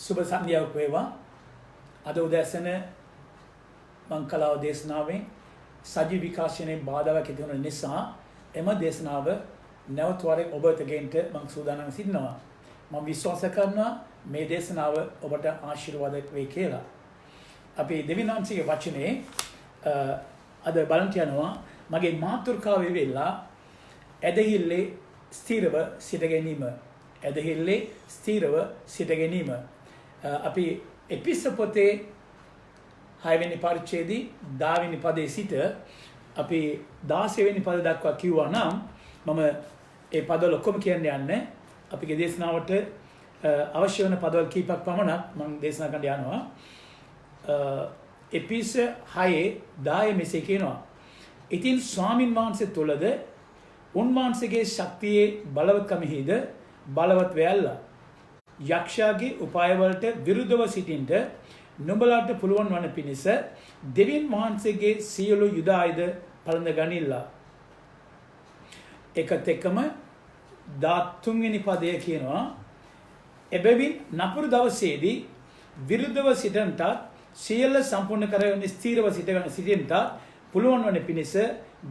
සුබ සන්ධ්‍යාවක් වේවා. අද උදැසන මං කලාව දේශනාවෙන් සජීව විකාශනයේ බාධාවක් ඇති වන නිසා එම දේශනාව නැවත වරක් ඔබට ගෙන්ට මං සූදානම් සිටිනවා. මම විශ්වාස කරනවා මේ දේශනාව ඔබට ආශිර්වාදයක් වේ කියලා. අපි දෙවියන් වහන්සේගේ වචනේ අද බලන්න යනවා. මගේ මාතෘකාවේ වෙලා ඇදහිල්ලේ ස්ථිරව සිට ගැනීම. ඇදහිල්ලේ ස්ථිරව සිට ගැනීම. අපි එපිස පොතේ 6 වෙනි පරිච්ඡේදයේ 10 වෙනි පදයේ සිට අපි 16 වෙනි පද දක්වා කිව්වා නම් මම ඒ පදවල ඔක්කොම කියන්න යන්නේ. අපේ දේශනාවට අවශ්‍ය වෙන පදවල කීපයක් පමණක් මම දේශනා කරන්න යනවා. එපිස 6:10 මෙසේ කියනවා. ඉතින් ස්වාමින් වහන්සේ තුලද උන්වහන්සේගේ ශක්තියේ බලවත්කමෙහිද බලවත් වේල්ලා. යක්ෂයාගේ උපායවලට විරුද්ධව සිටින්ට නුඹලාට පුළුවන් වන පිණිස දෙවියන් වහන්සේගේ සියලු යුධ ආයුධ පළඳ ගනිල්ලා. ඒකත් එක්කම 13 වෙනි පදය කියනවා. එබැවින් නපුරු දවසේදී විරුද්ධව සිටින්ට සියල්ල සම්පූර්ණ කරගෙන ස්ථිරව සිටින්ට පුළුවන් වන පිණිස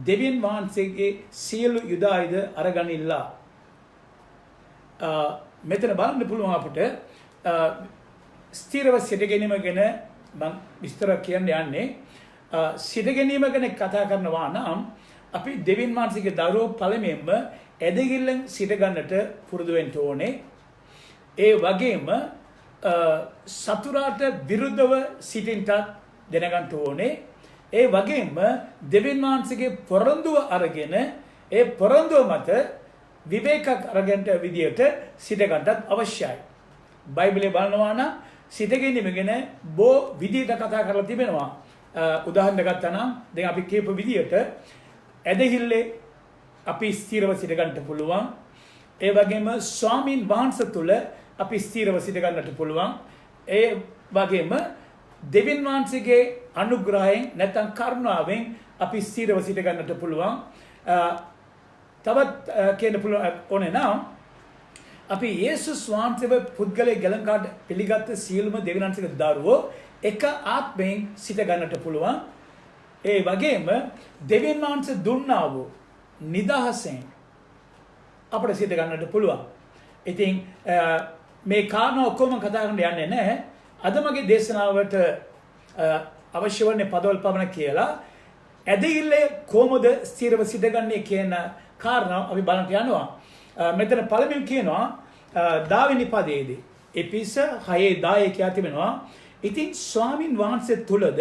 දෙවියන් වහන්සේගේ සියලු යුධ ආයුධ අරගනිල්ලා. මෙතන බලන්න පුළුවන් අපට ස්ථිරව සිට ගැනීම ගැන මම විස්තර කියන්න යන්නේ. සිට ගැනීම ගැන කතා කරනවා නම් අපි දෙවියන් වහන්සේගේ දරුවෝ පළමුවෙන්ම ඇදහිල්ලෙන් සිට ගන්නට පුරුදු වෙන්න ඕනේ. ඒ වගේම සතුරාට විරුද්ධව සිටින්නත් දැනගන්න ඕනේ. ඒ වගේම දෙවියන් වහන්සේගේ පොරොන්දුව අරගෙන ඒ පොරොන්දුව මත විවේකයක් අරගෙන විදියට සිට ගන්නත් අවශ්‍යයි. බයිබලයේ බලනවා නම් සිට ගැනීම ගැන බොහෝ විදියට කතා කරලා තිබෙනවා. උදාහරණ ගත්තා නම් දැන් අපි කියපු විදියට ඇදහිල්ලේ අපි ස්ථිරව සිට ගන්නට පුළුවන්. ඒ වගේම ස්වාමින් වහන්සේ තුල අපි ස්ථිරව සිට ගන්නට පුළුවන්. ඒ වගේම දෙවියන් වහන්සේගේ අනුග්‍රහයෙන් නැත්නම් කරුණාවෙන් අපි ස්ථිරව සිට ගන්නට පුළුවන්. තවත් කියන්න පුළුවන් ඕනේ නම් අපි යේසුස් වහන්සේව පුද්ගලයේ ගලංකාට පිළිගත් සියලුම දෙවියන් වහන්සේගේ දරුවෝ එක ආත්මයෙන් සිට ගන්නට පුළුවන්. ඒ වගේම දෙවියන් වහන්සේ දුන්නා වූ නිදහසෙන් අපිට සිට ගන්නට පුළුවන්. ඉතින් මේ කාරණා ඔක්කොම කතා කරන්න යන්නේ නැහැ. අද මගේ දේශනාවට අවශ්‍ය වන්නේ පදවල පමණ කියලා ඇදහිල්ලේ කොහොමද ස්ථිරව සිටගන්නේ කියන කාරණා අපි බලන්න යනවා. මෙතන පළමුවෙන් කියනවා 10 වෙනි පදයේදී එපිස 6:10 කියලා තිබෙනවා. ඉතින් ස්වාමින් වහන්සේ තුලද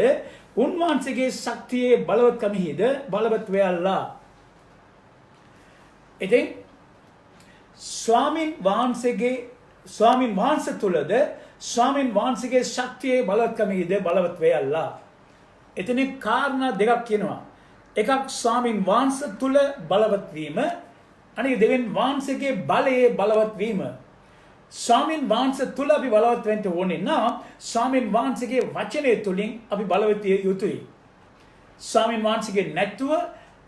උන්වහන්සේගේ ශක්තියේ බලවත්කමෙහිද බලවත් වේල්ලා. ඉතින් ස්වාමින් වහන්සේ තුලද ස්වාමින් වහන්සේගේ ශක්තියේ බලවත්කමෙහිද බලවත් වේල්ලා. එතන කාරණා දෙකක් කියනවා. එකක් ස්වාමින් වහන්සේ තුල බලවත් වීම, අනික දෙවියන් වහන්සේගේ බලයේ බලවත් වීම. ස්වාමින් වහන්සේ තුල අපි බලවත් වෙන්න ඕනේ නම් ස්වාමින් වහන්සේගේ වචනය තුලින් අපි බලවත් විය යුතුයි. ස්වාමින් වහන්සේගේ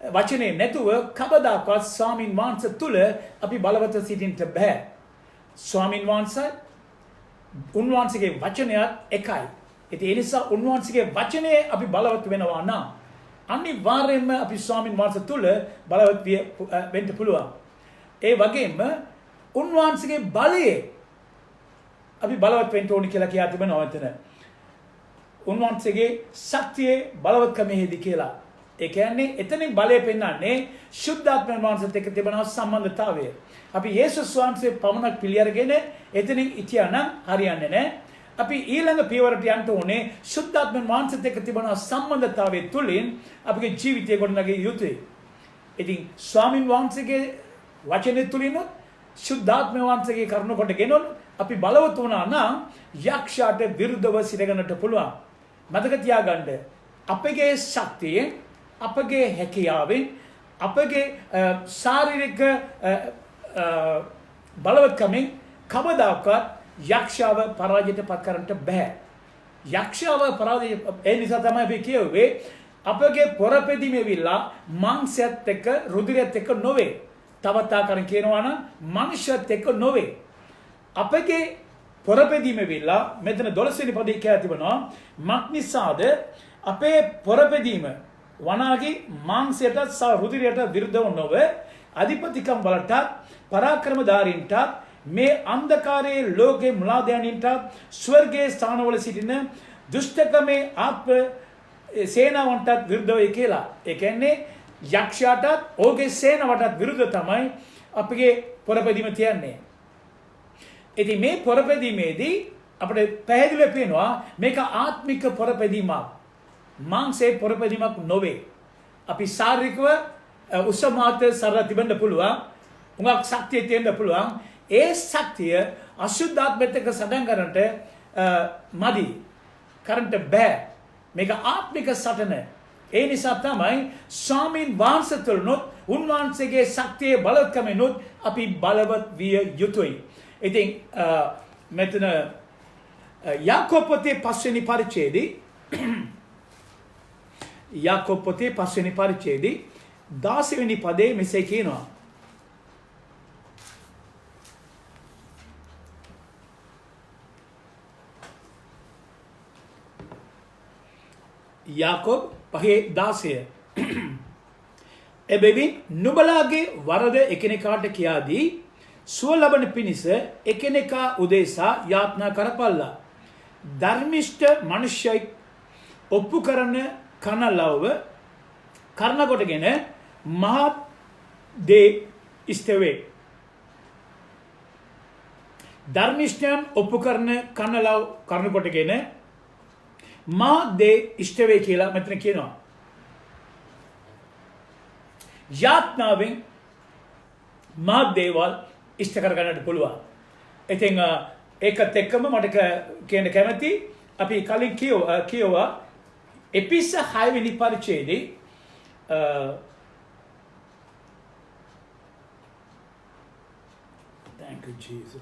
වචනේ නැතුව කවදාකවත් ස්වාමින් වහන්සේ තුල අපි බලවත් සිටින්න බෑ. ස්වාමින් වහන්සේ උන්වහන්සේගේ වචනයත් එකයි. ඒ නිසා උන්වහන්සේගේ වචනේ අපි බලවත් වෙනවා නම් අනිවාර්යයෙන්ම අපි ස්වාමින් වහන්සේ තුල බලවත් වෙන්න පුළුවන්. ඒ වගේම උන්වහන්සේගේ බලයේ අපි බලවත් වෙන්න ඕනි කියලා කියා තිබෙනවා එතන. උන්වහන්සේගේ ශක්තියේ බලවත්කමෙහිදී කියලා. ඒ කියන්නේ එතනින් බලය පෙන්වන්නේ ශුද්ධාත්ම වහන්සේත් එක්ක තිබෙන සම්බන්ධතාවය. අපි යේසුස් වහන්සේ පමණක් පිළිඅරගෙන එතනින් ඉතියානම් හරියන්නේ නැහැ. අපි ඊළඟ පියවරට යන්න ඕනේ ශුද්ධාත්ම වහන්සේත් එක්ක තිබෙන සම්බන්ධතාවය තුළින් අපේ ජීවිතය ගොඩනගිය යුතුයි. ඉතින් ස්වාමින් වහන්සේගේ වචනේ තුලින් ශුද්ධාත්ම වහන්සේගේ කරුණ කොටගෙන අපි බලවත් වුණා නම් යක්ෂයාට විරුද්ධව සිටගන්නට පුළුවන්. මතක තියාගන්න අපගේ ශක්තියෙන් අපගේ හැකියාවෙන් අපගේ ශාරීරික බලවත්කමෙන් කවදාකවත් යක්ෂයාව පරාජයට පත් කරන්නට බෑ. යක්ෂයාව පරාජය ඒ නිසා තමයි අපි කියුවේ අපගේ පොරපෙදීමේ විලා මාංශයත් එක්ක රුධිරයත් එක්ක නොවේ. තවත් ආකාරයෙන් කියනවා නම් මනුෂ්‍යත් එක්ක නොවේ. අපගේ පොරපැදීම වෙලා මෙතන 12 වෙනි පදේ කියලා තිබෙනවා මක්නිසාද අපේ පොරපැදීම වනාගේ මාංශයට සහ රුධිරයට විරුද්ධව නොව අධිපතිකම් වලට පරාක්‍රමධාරීන්ට මේ අන්ධකාරයේ ලෝකේ මුලාදයන්ට ස්වර්ගයේ ස්ථානවල සිටින දුෂ්ටකමේ ආත්ම සේනාවන්ටත් විරුද්ධවයි කියලා. ඒ කියන්නේ යක්ෂයාටත් ඔහුගේ සේනාවටත් විරුද්ධ තමයි අපගේ පොරපැදීම තියන්නේ. ඉතින් මේ පොරපැදීමේදී අපිට පැහැදිලිව පේනවා මේක ආත්මික පොරපැදීමක්. මාංශයේ පොරපැදීමක් නොවේ. අපි ශාරීරිකව උසමාත සරල තිබෙන්න පුළුවන්. උඟක් ශක්තිය තියෙන්න පුළුවන්. ඒ ශක්තිය අශුද්ධාත්මයට සඳහන් කරන්නට මදි. කරන්නට බෑ. මේක ආත්මික සටන. ඒ නිසා තමයි ස්වාමීන් වහන්සේ තුළනොත් උන්වහන්සේගේ ශක්තියේ බලවත්කමෙනුත් අපි බලවත් විය යුතුයි. ඉතින් මෙතන යාකෝබ පොතේ 5 වෙනි පරිච්ඡේදයේ යාකෝබ පොතේ 5 වෙනි පරිච්ඡේදයේ 16 වෙනි පදයේ මෙසේ කියනවා. යාකෝබ් 5:16 එබැවින් නුඹලාගේ වරද එකිනෙකාට කියාදී සුව ලබන පිණිස එකිනෙකා උදෙසා යාත්නා කරපල්ලා. ධර්මිෂ්ඨ මනුෂ්‍යයි ඔප්පු කරන කනලව්ව කරන කොටගෙන මහත් දේ ඉස්තවේ. ධර්මිෂ්ඨයන් ඔප්පු කරන කනලව් කරන කොටගෙන මහත් දේ ඉස්තවේ කියලා මෙතන කියනවා. යාත්නාවෙන් මහත් දේවල් ඉෂ්ට කරගන්නට පුළුවන්. ඉතින් ඒකත් එක්කම මට කියන්න කැමති අපි කලින් කියවා එපිස 6 වෙනි පරිච්ඡේදයේ thank you Jesus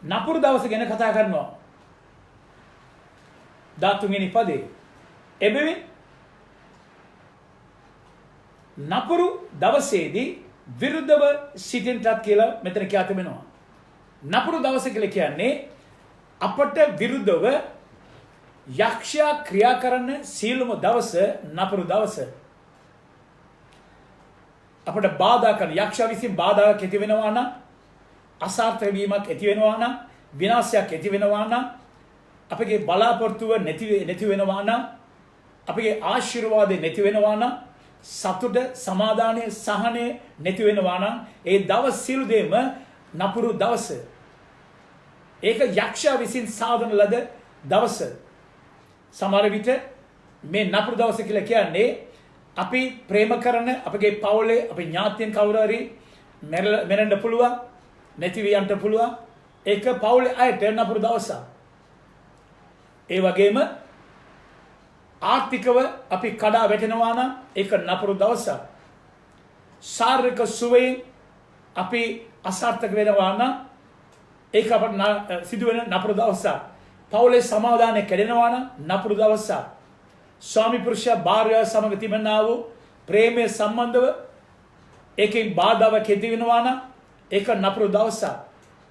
නපුරු දවස ගැන කතා කරනවා. 13 වෙනි පදේ එබැවින් නපුරු දවසේදී විරුද්ධව සිටින්නත් කියලා මෙතන කියා තිබෙනවා. නපුරු දවස කියලා කියන්නේ අපට විරුද්ධව යක්ෂයා ක්‍රියා කරන සීලම දවස නපුරු දවස. අපට බාධා කරන යක්ෂයා විසින් බාධාවක් ඇති වෙනවා නම් අසාර්ථක වීමක් ඇති වෙනවා නම් විනාශයක් ඇති වෙනවා නම් අපගේ බලාපොරොත්තුව නැති වෙනවා නම් අපගේ ආශිර්වාදය නැති වෙනවා නම් සතුට සමාදානය සහනය නැති වෙනවා නම් ඒ දවස් සියලු දේම නපුරු දවස. ඒක යක්ෂයා විසින් සාදන ලද දවස. සමහර විට මේ නපුරු දවස කියලා කියන්නේ අපි ප්‍රේම කරන අපගේ පවුලේ අපේ ඥාතීන් කවුරු හරි මැරෙන්න පුළුවන් නැති වෙන්න පුළුවන්. ඒක පවුලේ අයට නපුරු දවසක්. ඒ වගේම ආර්ථිකව අපි කඩා වැටෙනවා නම් ඒක නපුරු දවසක්. ශාරීරික සුවයෙන් අපි අසාර්ථක වෙනවා නම් ඒක අපට සිදුවෙන නපුරු දවසක්. පවුලේ සමාදානය කැඩෙනවා නම් නපුරු දවසක්. ස්වාමි පුරුෂයා භාර්යාව සමග තිබෙනා වූ ප්‍රේමයේ සම්බන්ධව ඒකෙන් බාධාවක් ඇති වෙනවා නම් ඒක නපුරු දවසක්.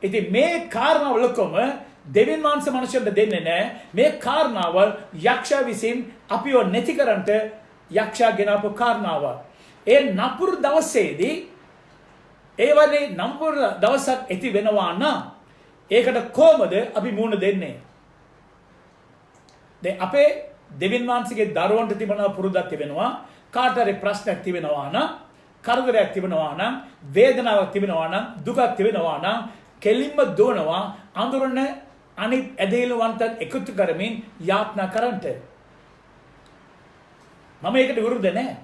ඉතින් මේ කාරණාවලකම දෙවියන් වහන්සේ මනුෂ්‍යයන්ට දෙන්නේ නැහැ. මේ කාරණාවල් යක්ෂයා විසින් අපිව නැති කරන්නට යක්ෂයා ගෙනාපු කාරණාවල්. ඒ නපුරු දවසේදී ඒ වගේ නපුරු දවසක් ඇති වෙනවා නම් ඒකට කොහොමද අපි මුහුණ දෙන්නේ? දැන් අපේ දෙවියන් වහන්සේගේ දරුවන්ට තිබෙන පුරුද්දක් තිබෙනවා. කාට හරි ප්‍රශ්නයක් තිබෙනවා නම් කරදරයක් තිබෙනවා නම් වේදනාවක් තිබෙනවා නම් දුකක් තිබෙනවා නම් කෙලින්ම දෝනවා අඳුරන අනිත් ඇදහිල්ලවන්තන් එකතු කරමින් යාත්නා කරන්නට. මම ඒකට විරුද්ධ නැහැ.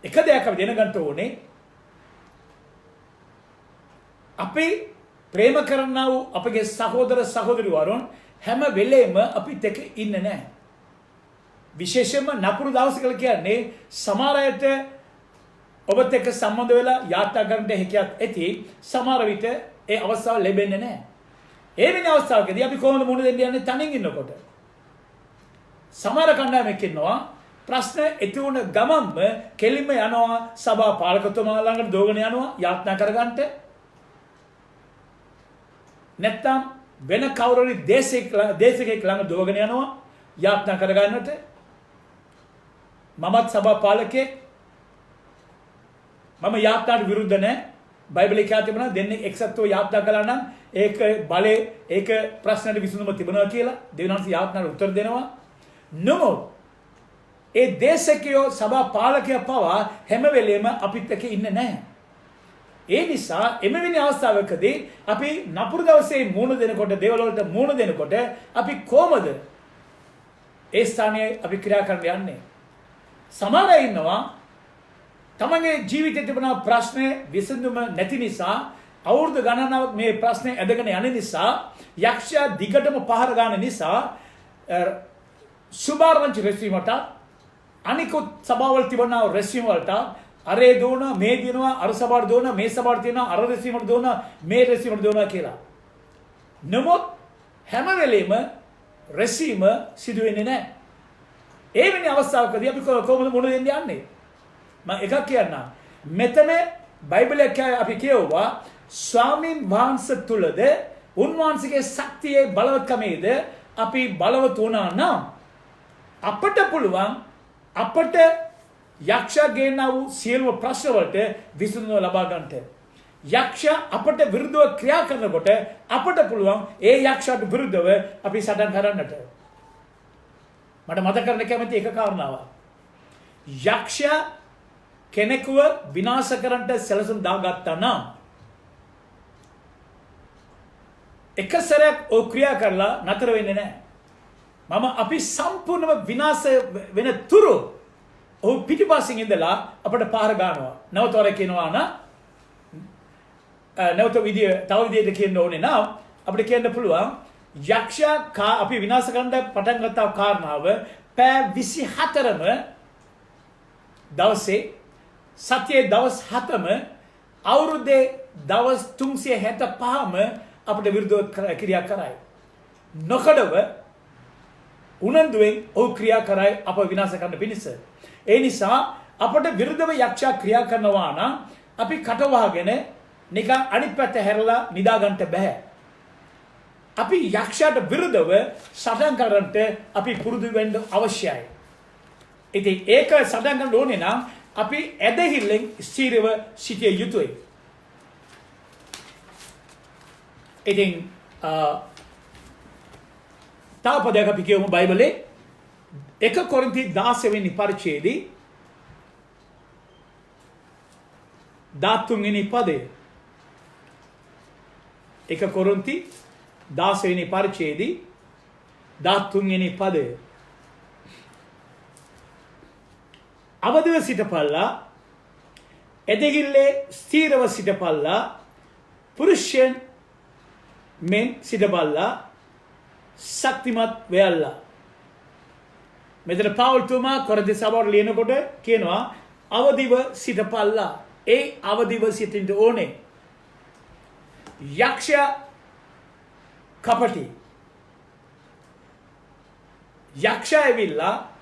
එක දෙයක් අපි දැනගන්න ඕනේ. අපි ප්‍රේම කරන්නා වූ අපගේ සහෝදර සහෝදරිවරුන් හැම වෙලේම අපිත් එක්ක ඉන්නේ නැහැ. විශේෂයෙන්ම නපුරු දවස් කියලා කියන්නේ සමහර අයට ඔබත් එක්ක සම්බන්ධ වෙලා යාත්‍රා කරන්න හැකියාවක් ඇති. සමහර විට ඒ අවස්ථාව ලැබෙන්නේ නැහැ. ඒ වෙන අවස්ථාවකදී අපි කොහොමද මුහුණ දෙන්න යන්නේ තනින් ඉන්නකොට? සමහර කණ්ඩායමක් ඉන්නවා ප්‍රශ්න ඇති වුණ ගමන්ම කෙලින්ම යනවා සභා පාලකතුමා ළඟට දෝගෙන යනවා යාත්‍රා කරගන්නට. නැත්තම් වෙන කවුරුරි දේශකෙක් ළඟ දුවගෙන යනවා යාඥා කරගන්නට. මමත් සභා පාලකෙක් මම යාඥාට විරුද්ධ නැහැ. බයිබලයේ කියලා තිබුණා දෙන්නේ එක්සත්ව යාඥා කළා නම් ඒක බලේ ඒක ප්‍රශ්නට විසඳුම තිබුණා කියලා දෙවියන් වහන්සේ යාඥාට උත්තර දෙනවා. නමුත් ඒ දේශකයෝ සභා පාලකයා පවා හැම වෙලේම අපිත් එක්ක ඉන්නේ නැහැ. ඒ නිසා එමෙවැනි අවස්ථාවකදී අපි නපුරු දවසේ මූණ දෙනකොට දේවල් වලට මූණ දෙනකොට අපි කොහමද ඒ ස්ථානයේ අපි ක්‍රියා කරන්න යන්නේ? සමහර අය ඉන්නවා තමන්ගේ ජීවිතයේ තිබෙන ප්‍රශ්නේ විසඳුම නැති නිසා අවුරුදු ගණනාවක් මේ ප්‍රශ්නේ ඇදගෙන යන නිසා යක්ෂයා දිගටම පහර ගන්න නිසා සුභාරංචි රැස්වීමට අනිකුත් සභාවල තිබෙන රැස්වීම වලට අරේ දෝන මේ දිනවා අර සභාවට දෝන මේ සභාවට තියෙනවා අර රැස්වීමට දෝන මේ රැස්වීමට දෝන කියලා. නමුත් හැම වෙලෙම රැස්වීම සිදු වෙන්නේ නැහැ. ඒ වෙනි අවස්ථාවකදී අපි කොහොමද මුණ දෙන්න යන්නේ? මම එකක් කියන්නම්. මෙතන බයිබලයේ අපි කියවුවා ස්වාමීන් වහන්සේ තුලද උන්වහන්සේගේ ශක්තියේ බලවත්කමේද අපි බලවත් වුණා නම් අපට පුළුවන් අපට යක්ෂයා ගෙනා වූ සියලුම ප්‍රශ්න වලට විසඳුම ලබා ගන්නට. යක්ෂයා අපට විරුද්ධව ක්‍රියා කරනකොට අපට පුළුවන් ඒ යක්ෂයාට විරුද්ධව අපි සටන් කරන්නට. මට මතක කරන්න කැමති එක කාරණාවක්. යක්ෂයා කෙනෙකුව විනාශ කරන්නට සැලසුම් දාගත්තා නම් එක සැරයක් ਉਹ ක්‍රියා කරලා නතර වෙන්නේ නැහැ. මම අපි සම්පූර්ණව විනාශ වෙන තුරු ਉਹ පිටිපස්සෙන් ඉඳලා අපිට පාර ගන්නවා. නැවතවර කියනවා නම් නැවත තව විදිහට කියන්න ඕනේ නම් අපිට කියන්න පුළුවන් යක්ෂයා අපි විනාශ කරන්න පටන් ගත්ත කාරණාව පැය 24ම දවසේ සතියේ දවස් 7ම අවුරුද්දේ දවස් 365ම අපිට විරුද්ධව ක්‍රියා කරයි. නොකඩව උනන්දුවෙන් ਉਹ ක්‍රියා කරයි අප විනාශ කරන්න පිණිස. ඒ නිසා අපට විරුද්ධව යක්ෂයා ක්‍රියා කරනවා නම් අපි කට වහගෙන නිකන් අනිත් පැත්ත හැරලා නිදා ගන්නට බෑ. අපි යක්ෂයාට විරුද්ධව සටන් කරන්නට අපි පුරුදු වෙන්න අවශ්‍යයි. ඉතින් ඒක සටන් කරන්න ඕනේ නම් අපි ඇදහිල්ලෙන් ස්ථිරව සිටිය යුතුයි. ඉතින් තව පදයක් අපි කියමු බයිබලේ 1 කොරින්ති 16 වෙනි පරිච්ඡේදයේ 13 වෙනි පදය. 1 කොරින්ති 16 වෙනි පරිච්ඡේදයේ 13 වෙනි පදය. අවදිව සිටපල්ලා එදෙගිල්ලේ ස්ථීරව සිටපල්ලා පුරුෂයන් මෙන් සිටපල්ලා ශක්තිමත් වෙයල්ලා. මෙතන පවුල්තුමා කොරින්ති සභාවට ලියනකොට කියනවා අවදිව සිටපල්ලා. ඒ අවදිව සිටින්න ඕනේ. යක්ෂයා කපටි. යක්ෂයා ඇවිල්ලා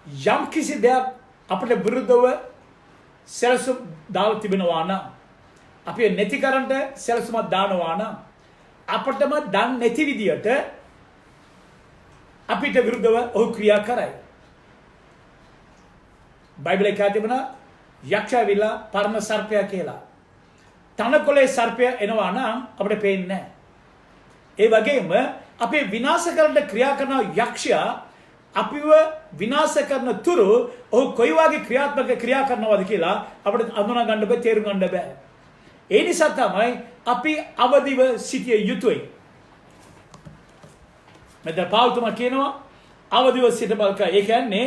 යම් කිසි දෙයක් අපට විරුද්ධව සැලසුම් දාලා තිබෙනවා නම් අපි නැති කරන්න සැලසුමක් දානවා නම් අපටම දන් නැති විදියට අපිට විරුද්ධව ਉਹ ක්‍රියා කරයි. බයිබලයේ කියනවා තිබුණා යක්ෂයා විලා පරම සර්පයා කියලා. තනකොළේ සර්පය එනවා නම් අපිට පේන්නේ නැහැ. ඒ වගේම අපි විනාශ කරන්න ක්‍රියා කරන යක්ෂයා අපිව විනාශ කරන තුරු ਉਹ කොයි වගේ ක්‍රියාත්මක ක්‍රියා කරනවද කියලා අපිට අඳුනා ගන්න බෑ, තේරුම් ගන්න බෑ. ඒ නිසා තමයි අපි අවදිව සිටිය යුතුයි. මෙතන පෞල්තුමා කියනවා අවදිව සිටපල්කා. ඒ කියන්නේ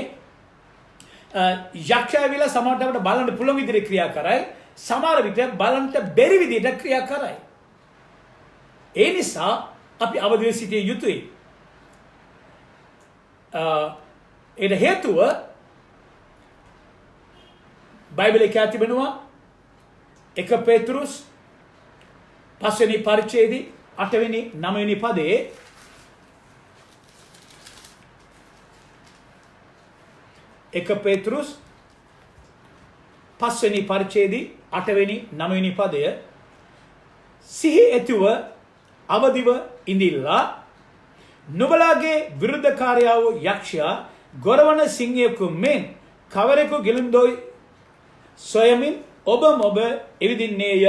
යක්ෂයා විලා සමහරට අපිට බලන්න පුළුවන් විදිහට ක්‍රියා කරයි, සමහර විට බලන්න බැරි විදිහට ක්‍රියා කරයි. ඒ නිසා අපි අවදිව සිටිය යුතුයි. ඒට හේතුව බයිබලයේ කියවා තිබෙනවා 1 පේතෘස් 5 වෙනි පරිච්ඡේදයේ 8 වෙනි 9 වෙනි පදයේ 1 පේතෘස් 5 වෙනි පරිච්ඡේදයේ 8 වෙනි 9 වෙනි පදය සිහි ඇතුව අවදිව ඉඳිල්ලා නුඹලාගේ විරුද්ධකාරයා වූ යක්ෂයා ගොරවන සිංහයෙකු මෙන් කවරෙකු ගිලින්දොයි සොයමින් ඔබ මොබ එවිදින්නේය.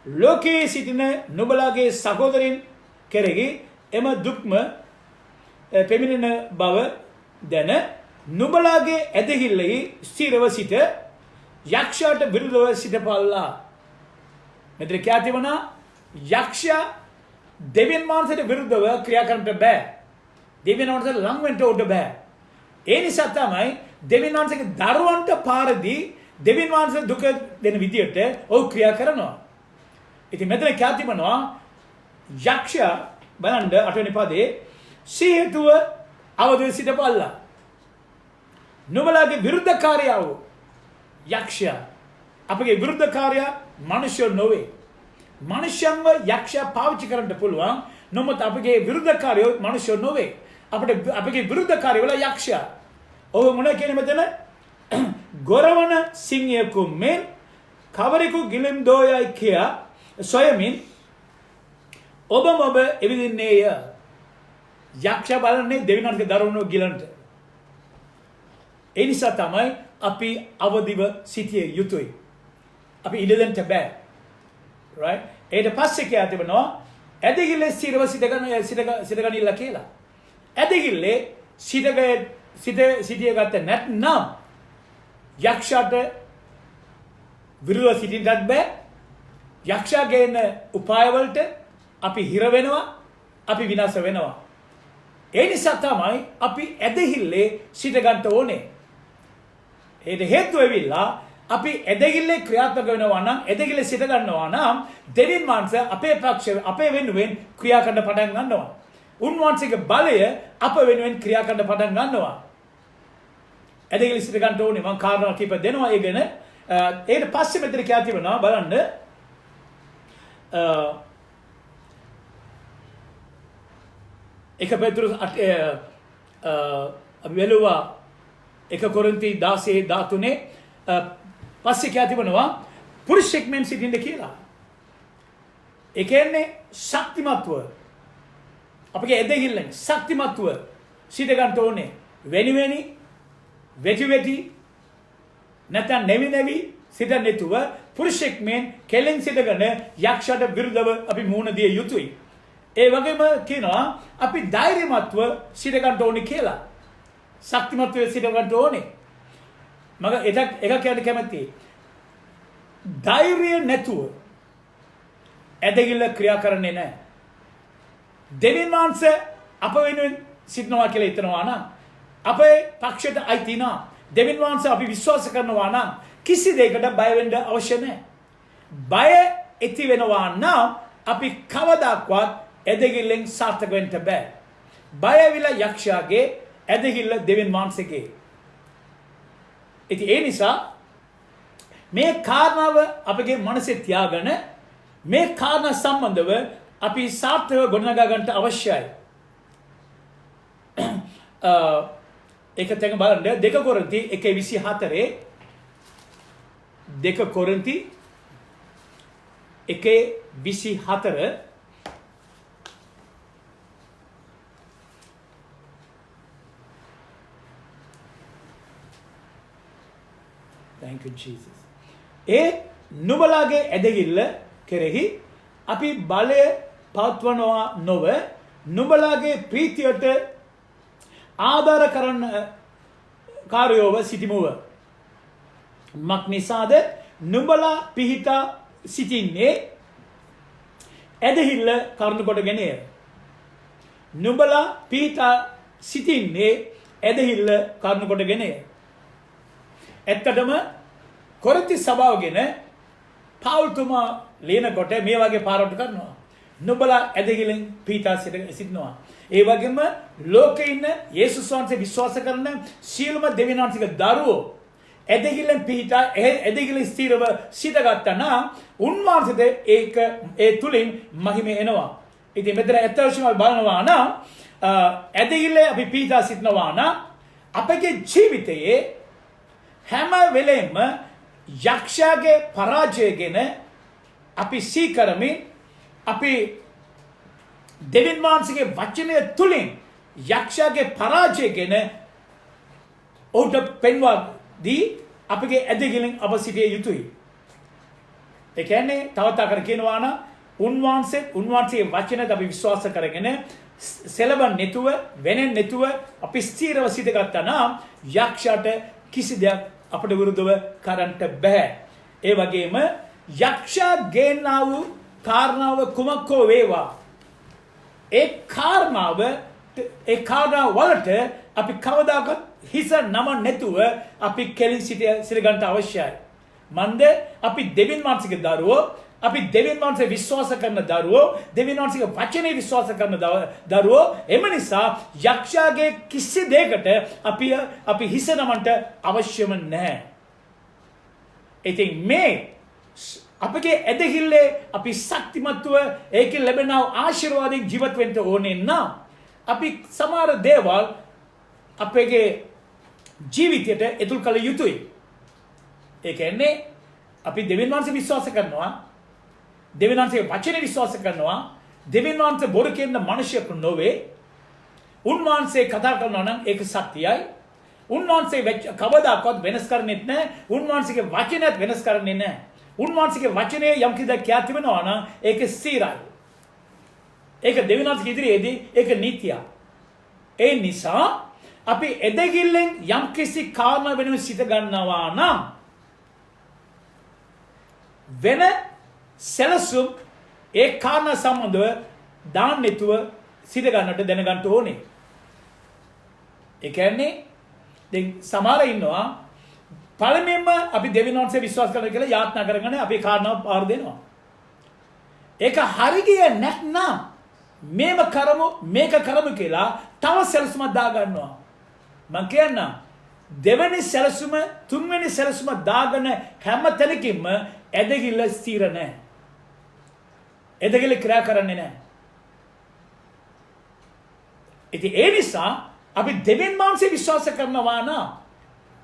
ලෝකයේ සිටින නුඹලාගේ සහෝදරින් කෙරෙහි එම දුක්ම පෙමිණෙන බව දැන නුඹලාගේ ඇදහිල්ලෙහි ස්ථිරව සිට යක්ෂයාට විරුද්ධව සිටපල්ලා. මෙතන කියා තිබුණා යක්ෂයා දෙවියන් වහන්සේට විරුද්ධව ක්‍රියා කරන්නට බෑ. දෙවියන් වහන්සේට ලං වෙන්න උඩ බෑ. ඒ නිසා තමයි දෙවියන් වහන්සේගේ දරුවන්ට පාරදී දෙවියන් වහන්සේ දුක දෙන විදියට ඔව් ක්‍රියා කරනවා. ඉතින් මෙතන කියා තිබෙනවා යක්ෂයා බලන්න 8 වෙනි පදේ සිහිතුව අවදි සිටපල්ලා. නුඹලාගේ විරුද්ධකාරයා වූ යක්ෂයා අපගේ විරුද්ධකාරයා මනුෂ්‍ය නොවේ. මනුෂ්‍යන්ව යක්ෂයා පාවිච්චි කරන්න පුළුවන්. නමුත් අපගේ විරුද්ධකාරයෝ මනුෂ්‍ය නොවේ. අපගේ විරුද්ධකාරයෝ වල යක්ෂයා. ඔව් මොන කියන්නේ මෙතන ගොරවන සිංහයෙකු මෙන් කවරෙකු ගිලිම් දෝයයි කියා සොයමින් ඔබ මොබ එවිදින්නේය. යක්ෂයා බලන්නේ දෙවියන්ගේ දරුවෝ ගිලන්ට. ඒ නිසා තමයි අපි අවදිව සිටිය යුතුයි. අපි ඉඩ දෙන්න බෑ. right? ඊට පස්සේ කියා තිබෙනවා ඇදහිල්ලේ ස්ථිරව සිටගනින්න කියලා. ඇදහිල්ලේ සිටිය ගත්ත නැත්නම් යක්ෂයාට විරුද්ධව සිටින්නත් බෑ. යක්ෂයාගේ උපායවලට අපි හිර වෙනවා, අපි විනාශ වෙනවා. ඒ නිසා තමයි අපි ඇදහිල්ලේ සිට ගන්න ඕනේ. ඒට හේතුව වෙවිලා අපි ඇදහිල්ලේ ක්‍රියාත්මක වෙනවා නම්, ඇදහිල්ලේ සිට ගන්නවා නම් දෙවියන් වහන්සේ අපේ පක්ෂ අපේ වෙනුවෙන් ක්‍රියා කරන්න පටන් ගන්නවා. උන්වහන්සේගේ බලය අප වෙනුවෙන් ක්‍රියා කරන්න පටන් ගන්නවා. ඇදහිල්ලේ සිට ගන්න ඕනේ. මම කාරණා කීප දෙනවා ඒ ගැන. ඊට පස්සේ මෙතන කියා තිබෙනවා බලන්න එක පෙත්‍රුස් අපි වෙලුවා 1 කොරින්ති 16:13 පස්සේ කියා තිබෙනවා පුරුෂෙක් මෙන් සිටින්න කියලා. ඒ කියන්නේ ශක්තිමත්ව අපගේ ඇදහිල්ලෙන් ශක්තිමත්ව සිට ගන්න ඕනේ. වෙටි නැත්නම් නැවි සිට නැතුව පුරුෂෙක් මෙන් කෙලෙන් සිටගෙන යක්ෂයාට විරුද්ධව අපි මුහුණ දිය යුතුයි. ඒ වගේම කියනවා අපි ධෛර්යමත්ව සිට ගන්න ඕනේ කියලා. ශක්තිමත්ව සිට ගන්න ඕනේ. මම එක කියන්න කැමතියි. ධෛර්යය නැතුව ඇදහිල්ල ක්‍රියා කරන්නේ නැහැ. දෙවියන් වහන්සේ අප වෙනුවෙන් සිටනවා කියලා හිතනවා නම් අපේ පක්ෂයට අයිති නම් දෙවියන් වහන්සේ අපි විශ්වාස කරනවා නම් කිසි දෙයකට බය වෙන්න අවශ්‍ය නැහැ. බය ඇති වෙනවා නම් අපි කවදාවත් ඇදහිල්ලෙන් සාර්ථක වෙන්න බෑ. බය විලා යක්ෂයාගේ ඇදහිල්ල දෙවියන් වහන්සේගේ. ඉතින් ඒ නිසා මේ කාරණාව අපගේ මනසේ තියාගෙන මේ කාරණා සම්බන්ධව අපි සාර්ථකව ගොඩනගා ගන්නට අවශ්‍යයි. ඒක තැන් බලන්න 2 කොරින්ති 1:24 2 කොරින්ති 1:24 Thank you Jesus. ඒ නුඹලාගේ ඇදහිල්ල කෙරෙහි අපි බලය පවත්වනවා නොව නුඹලාගේ ප්‍රීතියට ආධාර කරන කාර්යෝව සිටිමුව. මක් නිසාද නුඹලා පිහිටා සිටින්නේ ඇදහිල්ල කරුණු කොටගෙනය. නුඹලා පිහිටා සිටින්නේ ඇදහිල්ල කරුණු කොටගෙනය. ඇත්තටම කොරින්ති සභාව ගැන පවුල්තුමා ලියනකොට මේ වගේ පාරවල් කරනවා. නුඹලා ඇදහිල්ලෙන් පිහිටා සිටිනවා. ඒ වගේම ලෝකේ ඉන්න යේසුස් වහන්සේ විශ්වාස කරන සියලුම දෙවියන් වහන්සේගේ දරුවෝ ඇදහිල්ලෙන් පිහිටා ඇදහිල්ලෙන් ස්ථිරව සිටගත්තා නම් උන්වහන්සේට ඒක ඒ තුලින් මහිමය එනවා. ඉතින් මෙතන ඇත්තටම බලනවා නම් ඇදහිල්ලේ අපි පිහිටා සිටිනවා නම් අපගේ ජීවිතයේ හැම වෙලෙම යක්ෂයාගේ පරාජය ගැන අපි සීකරමින් අපි දෙවියන් වහන්සේගේ වචනය තුලින් යක්ෂයාගේ පරාජය ගැන ඔහුට පෙන්වා දී අපගේ ඇදහිල්ලෙන් අප සිටිය යුතුයි. ඒ කියන්නේ තවත් අකර කියනවා නම් උන්වහන්සේගේ වචනයට අපි විශ්වාස කරගෙන සෙලබන් නැතුව වෙනෙන් නැතුව අපි ස්ථිරව සිටගත්තා නම් යක්ෂයාට කිසි දෙයක් අපට විරුද්ධව කරන්නට බෑ. ඒ වගේම යක්ෂයා ගේන්නා වූ කාරණාව කුමක් හෝ වේවා ඒ කාරණාව වලට අපි කවදාකවත් හිස නම නැතුව අපි කෙලින් සිට ගන්න අවශ්‍යයි. මන්ද අපි දෙවියන් වහන්සේගේ දරුවෝ, අපි දෙවියන් වහන්සේ විශ්වාස කරන දරුවෝ, දෙවියන් වහන්සේගේ වචනේ විශ්වාස කරන දරුවෝ. එම නිසා යක්ෂයාගේ කිසි දෙයකට අපි හිස නමන්න අවශ්‍යම නැහැ. ඉතින් මේ අපගේ ඇදහිල්ලේ අපි ශක්තිමත්ව ඒකෙන් ලැබෙන ආශිර්වාදයෙන් ජීවත් වෙන්න ඕනේ නම් අපි සමහර දේවල් අපගේ ජීවිතයට ඇතුල් කළ යුතුයි. ඒ කියන්නේ අපි දෙවියන් වහන්සේ විශ්වාස කරනවා, දෙවියන් වහන්සේගේ වචනේ විශ්වාස කරනවා, දෙවියන් වහන්සේ බොරු කියන මිනිසෙකු නොවේ. උන්වහන්සේ කතා කරනවා නම් ඒක සත්‍යයි. උන්වහන්සේ කවදාකවත් වෙනස් කරන්නේ නැහැ. උන්වහන්සේගේ වචනයත් වෙනස් කරන්නේ නැහැ. උන්වහන්සේගේ වචනේ යම් කිසිදක් කියා තිබෙනවා නම් ඒක ස්ථිරයි. ඒක දෙවියන් වහන්සේ ඉදිරියේදී ඒක නීතිය. ඒ නිසා අපි එදගිල්ලෙන් යම් කිසි කාරණා වෙනුවෙන් සිත ගන්නවා නම් වෙන සැලසුම් ඒ කාරණා සම්බන්ධව දාන්න නැතුව සිත ගන්නට දැනගන්න ඕනේ. ඒ කියන්නේ දැන් සමහර ඉන්නවා පළමුවෙන්ම අපි දෙවියන් වහන්සේ විශ්වාස කරනවා කියලා යාත්නා කරගෙන අපි කාරණාව පාර දෙනවා. ඒක හරි ගියේ නැත්නම් මේක කරමු කියලා තව සැලසුමක් දා ගන්නවා. මම කියන්නම් දෙවෙනි සැලසුම තුන්වෙනි සැලසුම දාගෙන හැම තැනකින්ම ඇදහිල්ල ස්ථිර නැහැ. ඇදහිල්ල ක්‍රියා කරන්නේ නැහැ. ඉතින් ඒ නිසා අපි දෙවියන් වහන්සේ විශ්වාස කරනවා නම්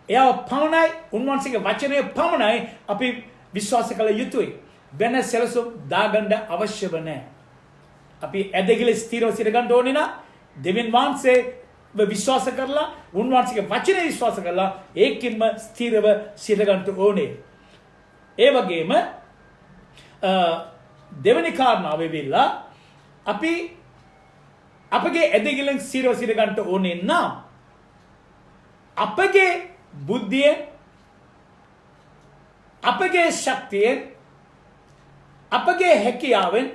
එයා පමණයි, උන්වහන්සේගේ වචනය පමණයි අපි විශ්වාස කළ යුතුයි. වෙන සැලසුම් දාගන්න අවශ්‍යව නැහැ. අපි ඇදහිල්ල ස්ථිරව සිට ගන්න ඕනේ නම් දෙවියන් වහන්සේ විශ්වාස කරලා, උන්වහන්සේගේ වචනේ විශ්වාස කරලා ඒකින්ම ස්ථිරව සිට ගන්න ඕනේ. ඒ වගේම දෙවෙනි කාරණාව වෙවිලා අපි අපගේ ඇදහිල්ලෙන් ස්ථිරව සිට ගන්න ඕනේ නම් අපගේ බුද්ධියෙන්, අපගේ ශක්තියෙන්, අපගේ හැකියාවෙන්,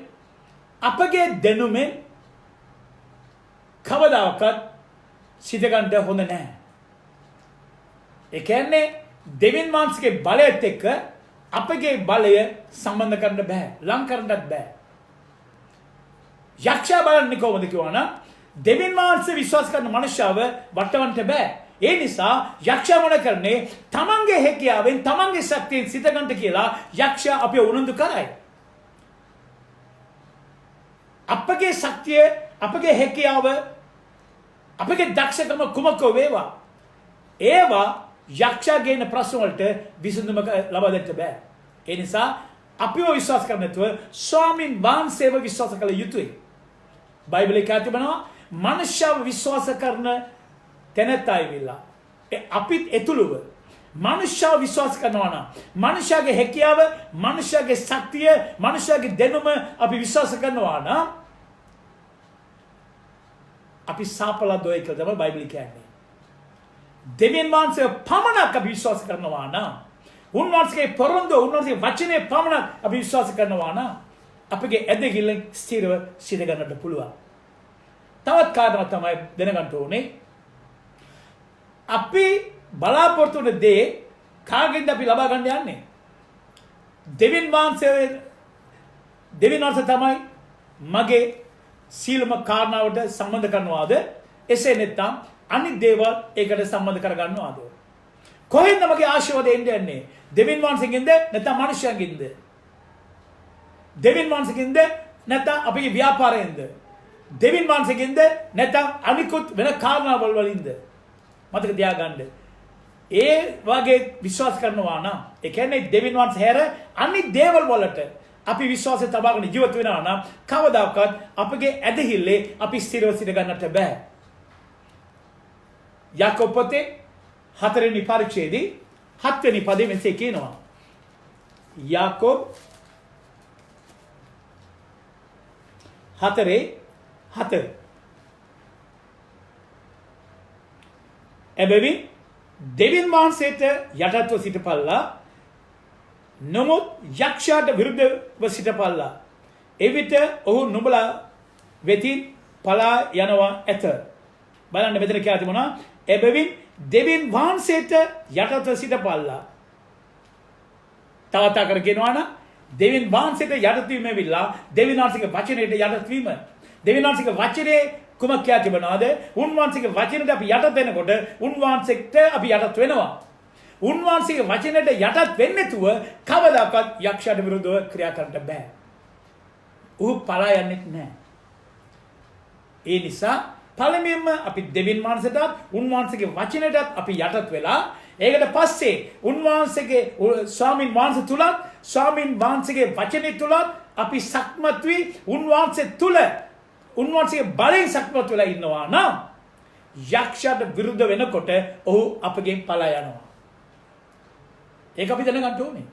අපගේ දැනුමෙන් කවදාකවත් සිත ගන්න හොඳ නැහැ. ඒ කියන්නේ දෙවියන් වහන්සේගේ බලයත් එක්ක අපගේ බලය සම්බන්ධ කරන්න බෑ, ලං කරන්නත් බෑ. යක්ෂයා බලන්නේ කොහොමද කියවනම් දෙවියන් වහන්සේ විශ්වාස කරන මනුෂ්‍යව වටවන්න බෑ. ඒ නිසා යක්ෂයා මොන කරන්නේ තමන්ගේ හැකියාවෙන්, තමන්ගේ ශක්තියෙන් සිත ගන්න කියලා යක්ෂයා අපිව උනන්දු කරයි. අපගේ ශක්තිය, අපගේ හැකියාව, අපගේ දක්ෂකම කුමක වේවා ඒවා යක්ෂයා ගේන ප්‍රශ්න වලට විසඳුම ලබා දෙන්න බෑ. ඒ නිසා අපිව විශ්වාස කරන්නේ නැතුව ස්වාමින් වහන්සේව විශ්වාස කළ යුතුයි. බයිබලයේ කියතිබෙනවා මනුෂ්‍යව විශ්වාස කරන තැනැත්තා වෙලා අපිත් එතුළුව මනුෂ්‍යව විශ්වාස කරනවා නම් මනුෂ්‍යගේ හැකියාව, මනුෂ්‍යගේ ශක්තිය, මනුෂ්‍යගේ දැනුම අපි විශ්වාස කරනවා නම් අපි සාපලද්දෝයි කියලා තමයි බයිබලය කියන්නේ. දෙවියන් වහන්සේ පමණක් අපි විශ්වාස කරනවා නම්, උන්වහන්සේගේ පොරොන්දු, උන්වහන්සේගේ වචනේ පමණක් අපි විශ්වාස කරනවා නම් අපගේ ඇදහිල්ලෙන් ස්ථිරව සිට ගන්නට පුළුවන්. තවත් කාරණාවක් තමයි දැනගන්න ඕනේ. අපි බලාපොරොත්තු වෙන දේ කාගෙන්ද අපි ලබා ගන්න යන්නේ? දෙවියන් වහන්සේ තමයි මගේ සීලම කාරණාවට සම්බන්ධ කරනවාද? එසේ නැත්නම් අනිත් දේවල් ඒකට සම්බන්ධ කර ගන්නවාද? කොහෙන්ද මගේ ආශිර්වාදය එන්නේ? දෙවියන් වහන්සේගෙන්ද නැත්නම් මනුෂ්‍යයෙන්ද? දෙවියන් වහන්සේගෙන්ද නැත්නම් අපේ ව්‍යාපාරයෙන්ද? දෙවියන් වහන්සේගෙන්ද නැත්නම් අනිකුත් වෙන කාරණාවල් වලින්ද? මතක තියාගන්න. ඒ වගේ විශ්වාස කරනවා නම්, ඒ කියන්නේ දෙවියන් වහන්සේ හැර අනිත් දේවල් වලට අපි විශ්වාසය තබාගෙන ජීවත් වෙනවා නම් කවදාකවත් අපගේ ඇදහිල්ලේ අපි ස්ථිරව සිට ගන්නට බෑ. යාකෝබ පොතේ 4 වෙනි පරිච්ඡේදයේ 7 වෙනි පදයේ මෙසේ කියනවා. යාකෝබ 4:7 එබැවින් දෙවියන් වහන්සේට යටත්ව සිටපල්ලා නමුත් යක්ෂයාට විරුද්ධව සිටපල්ලා එවිට ඔහු නුඹලා වෙතින් පලා යනවා ඇත. බලන්න මෙතන කියලා තිබුණා එබැවින් දෙවියන් වහන්සේට යටත්ව සිටපල්ලා. තවත් අකර කියනවා නම් දෙවියන් වහන්සේට යටත් වීම ඇවිල්ලා දෙවියන් වහන්සේගේ වචනයට යටත් වීම. දෙවියන් වහන්සේගේ වචනේ කුමක් කියා තිබෙනවද? උන්වහන්සේගේ වචනයට අපි යටත් වෙනකොට උන්වහන්සේට අපි යටත් වෙනවා. උන්වහන්සේගේ වචනයට යටත් වෙන්නේ නැතුව කවදාකවත් යක්ෂයාට විරුද්ධව ක්‍රියා කරන්න බෑ. ඌ පලා යන්නේ නැහැ. ඒ නිසා පළමුවෙන්ම අපි දෙවියන් වහන්සේටත් උන්වහන්සේගේ වචනයටත් අපි යටත් වෙලා ඒකට පස්සේ උන්වහන්සේගේ ස්වාමින් වහන්සේ තුලත් ස්වාමින් වහන්සේගේ වචනේ තුලත් අපි සක්මත් වී උන්වහන්සේ තුල උන්වහන්සේගේ බලයෙන් සක්මත් වෙලා ඉන්නවා නම් යක්ෂයාට විරුද්ධ වෙනකොට ඔහු අපගෙන් පලා යනවා. ඒක අපි දැනගන්න ඕනේ.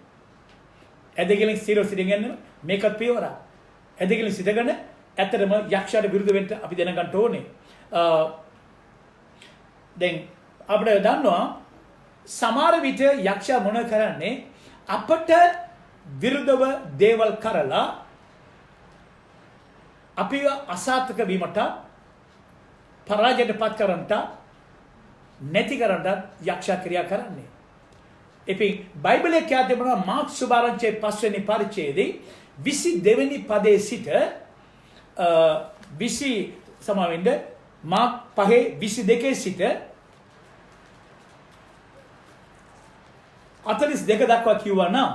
ඇදගෙන ස්ථිරව සිටින්න මේකත් පියවරක්. ඇදගෙන සිටගෙන ඇත්තටම යක්ෂයාට විරුද්ධ වෙන්න අපි දැනගන්න ඕනේ. දැන් අපිට දන්නවා සමහර විට යක්ෂයා මොන කරන්නේ අපට විරුද්ධව දේවල් කරලා අපි අසාර්ථක වීමට පරාජයට පත් කරන්නට නැති කරන්නට යක්ෂයා ක්‍රියා කරන්නේ. ඉතින් බයිබලයේ කියනවා තිබෙනවා මාර්ක් සුභාරංචියේ 5 වෙනි පරිච්ඡේදයේ 22 වෙනි පදයේ සිට 20 සමාවෙන්න මාර්ක් 5:22 සිට 42 දක්වා කියවා නම්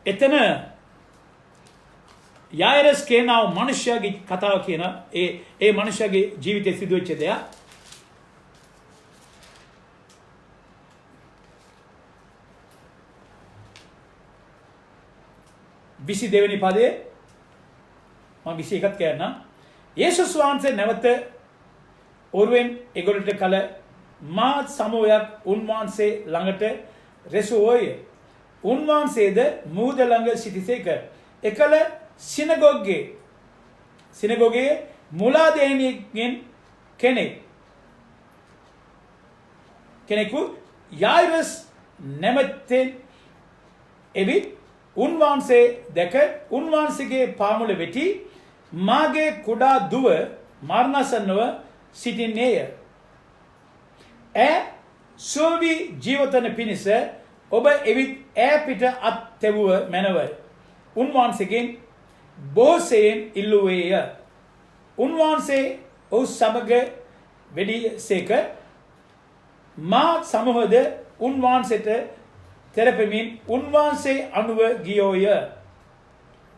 එතන යායිරස් කියනව මනුෂ්‍යගේ කතාව කියන ඒ මනුෂ්‍යගේ ජීවිතයේ සිදුවෙච්ච දෙයක්. විසි දෙවනි පදයේ මම 21ත් කියන්නම්. යේසුස් වහන්සේ නැවත ඔරුවෙන් එගොල්ලට කල මා සමෝයක් උන්වහන්සේ ළඟට රැසුවෝය. උන්වහන්සේද මුහුද ළඟ සිටිසේක. එකල සිනගොගේ මුලාදේනියන් කෙනෙකු යායිරස් නැමැත්තෙන් එවිත් උන්වහන්සේ දැක උන්වහන්සේගේ පාමුල වෙටි මාගේ කුඩා දුව මරණාසන්නව සිටින්නේය. සෝවි ජීවතන පිණිස ඔබ එවිත් පිට අත් තැවුව මැනව. උන්වහන්සේගෙන් බොහෝසෙයින් ඉල්ලුවේය. උන්වහන්සේ ඔහු සමග වෙඩිසේක. මා සමූහද උන්වහන්සේට තෙරපෙමින් උන්වහන්සේ අනුව ගියෝය.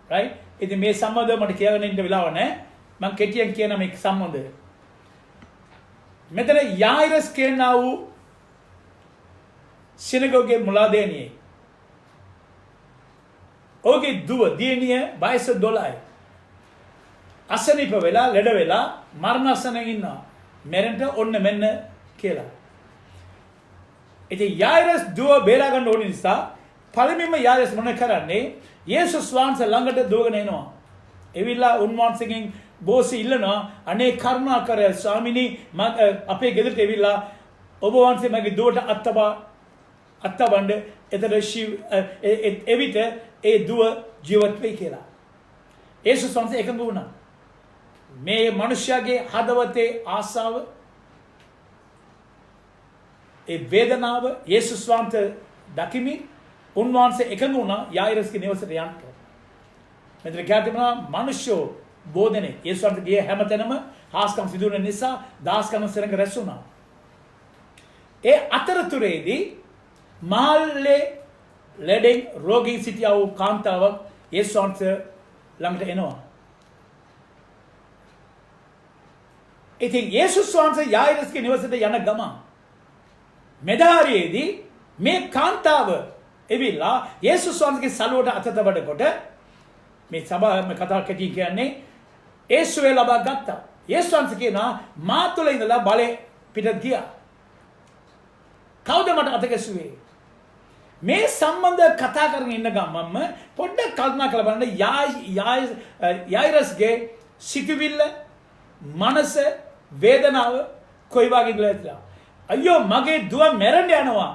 right? ඉතින් මේ සම්බන්ධව මට කියන්න ඉන්න වෙලාව නැහැ. මම කෙටියෙන් කියන මේක සම්බන්ධය. මෙතන යායිරස් කියනා වූ සිනගෝගේ මුලාදේනියේ ඔහුගේ දුව දියණිය වයස 12යි. අසනීප වෙලා ලෙඩ වෙලා මරණාසනයේ ඉන්නවා. මැරෙන්න ඔන්න මෙන්න කියලා. ඉතින් යායිරස් දුව බේරා ගන්න ඕන නිසා පළමුවෙන්ම යායිරස් මොන කරන්නේ? යේසුස් වහන්සේ ළඟට දුවගෙන එනවා. එවිලා උන්වහන්සේගෙන් බොහෝසෙ ඉල්ලනවා අනේ කරුණා කර ස්වාමිනී අපේ ගෙදරට එවිලා ඔබ වහන්සේ මගේ දුවට අත්තබණ්ඩ එවිට ඒ දුව ජීවත් වෙයි කියලා. යේසුස් වහන්සේ එකඟ වුණා. මේ මනුෂ්‍යයාගේ හදවතේ ආසාව ඒ වේදනාව යේසුස් වහන්සේ දකිමින් උන්වහන්සේ එකඟ වුණා යායිරස්ගේ නිවසට යන්න. මෙතන කියනවා මනුෂ්‍යෝ බෝධනේ යේසුස් වහන්සේ ගිය හැමතැනම හාස්කම් සිදු වෙන නිසා දාස්කම් සරංග රැස් වුණා. ඒ අතරතුරේදී මාල්ලේ ලෙඩෙන් රෝගී සිටියා වූ කාන්තාවක් යේසුස් වහන්සේ ළඟට එනවා. ඉතින් යේසුස් වහන්සේ යායිරස්ගේ නිවසට යන ගමන් මෙදාරියේදී මේ කාන්තාව එවිලා යේසුස් වහන්සේගේ සලුවට අත තබනකොට මේ සභාවම කතා කෙටි කියන්නේ යේසුවේ ලබා ගත්තා. යේසුස් වහන්සේ කියනවා මා තුළ ඉඳලා බලේ පිටත් ගියා. කවුද මට අත ගැසුවේ? මේ සම්බන්ධ කතා කරගෙන ඉන්න ගමන්ම පොඩ්ඩක් කල්පනා කරලා බලන්න යායිරස්ගේ සිතුවිල්ල මනස වේදනාව කොයි වගේ කියලා. අයියෝ මගේ දුව මැරෙන්න යනවා.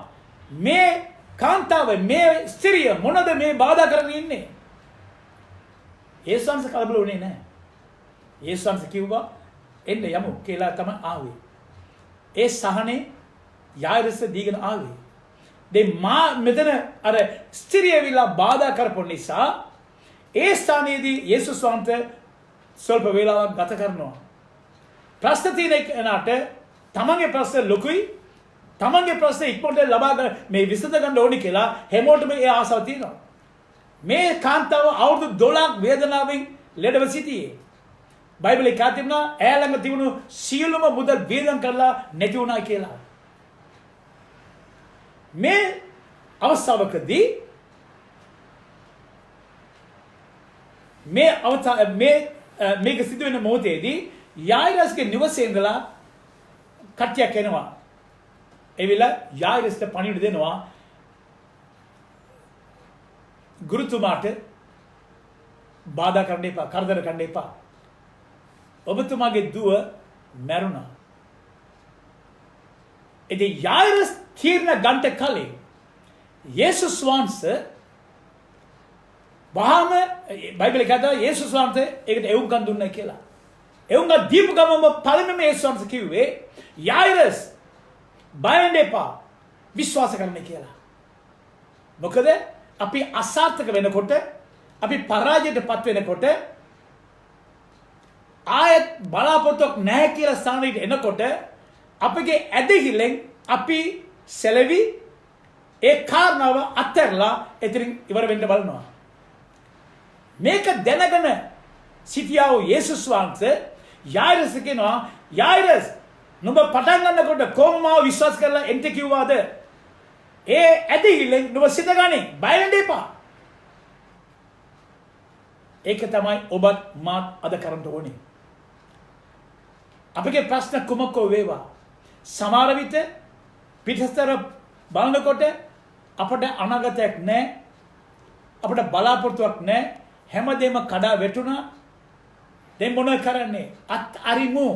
මේ කාන්තාව මේ ස්ත්‍රිය මොනද මේ බාධා කරගෙන ඉන්නේ? යේසුස් වහන්සේ කලබල වුණේ නැහැ. යේසුස් වහන්සේ කිව්වා එන්න යමු කියලා තමයි ආවේ. ඒ සහනේ යායිරස් දීගෙන ආවේ. දැන් මා මෙතන අර ස්ත්‍රිය විලා බාධා කරපු නිසා ඒ ස්ථානයේදී යේසුස් වහන්සේ ස්වල්ප වේලාවක් ගත කරනවා. ප්‍රශ්න තියෙන කෙනාට තමන්ගේ ප්‍රශ්න ලොකුයි, තමන්ගේ ප්‍රශ්න ඉක්මනට ලබා ගන්න මේ විසඳ ගන්න ඕනි කියලා හැමෝටම ඒ ආසාව තියෙනවා. මේ කාන්තාව අවුරුදු 12ක් වේදනාවෙන් ලෙඩව සිටියේ. බයිබලයේ කියනවා ඈ ළඟ තිබුණු සියලුම මුදල් වේදන් කරලා නැති වුණා කියලා. මේ අවස්ථාවකදී මේක සිදු වෙන මොහොතේදී යායිරස්ගේ නිවසේ ඉඳලා කට්ටියක් එනවා. එවිලා යායිරස්ට පණිවිඩ දෙනවා ගුරුතුමාට බාධා කරන්න එපා, කරදර කරන්න එපා. ඔබතුමාගේ දුව මැරුණා. ඉතින් යායිරස් තීරණ ගන්න කලින් යේසුස් වහන්සේ වහාම බයිබලයේ කියනවා යේසුස් වහන්සේ ඒකට එවුම්කම් දුන්නා කියලා. එවුම්කම් දීපු ගමම පළමුවෙන්ම යේසුස් වහන්සේ කිව්වේ යායිරස් බය වෙන්න එපා, විශ්වාස කරන්න කියලා. මොකද අපි අසාර්ථක වෙනකොට, අපි පරාජයටපත් වෙනකොට, ආයත් බලාපොරොත්තුක් නැහැ කියලා ස්ථානෙට එනකොට අපගේ ඇදහිල්ලෙන් අපි සැලවි ඒ කාරණාව අත්හැරලා එතනින් ඉවර වෙන්න බලනවා. මේක දැනගෙන සිටියා වූ යේසුස් වහන්සේ යායිරස් කියනවා යායිරස් නුඹ පටන් ගන්නකොට කොහොම මාව විශ්වාස කරලා එන්ට කිව්වාද? ඒ ඇදහිල්ලෙන් නුඹ සිතගන්නේ බය වෙන්න එපා. ඒක තමයි ඔබත් මාත් අද කරන්න ඕනේ. අපගේ ප්‍රශ්න කුමක් වේවා. සමහර විට පිටස්තර බලනකොට අපට අනාගතයක් නැහැ, අපට බලාපොරොත්තුවක් නැහැ, හැමදේම කඩා වැටුණා. දැන් මොනව කරන්නේ? අත් අරිමු.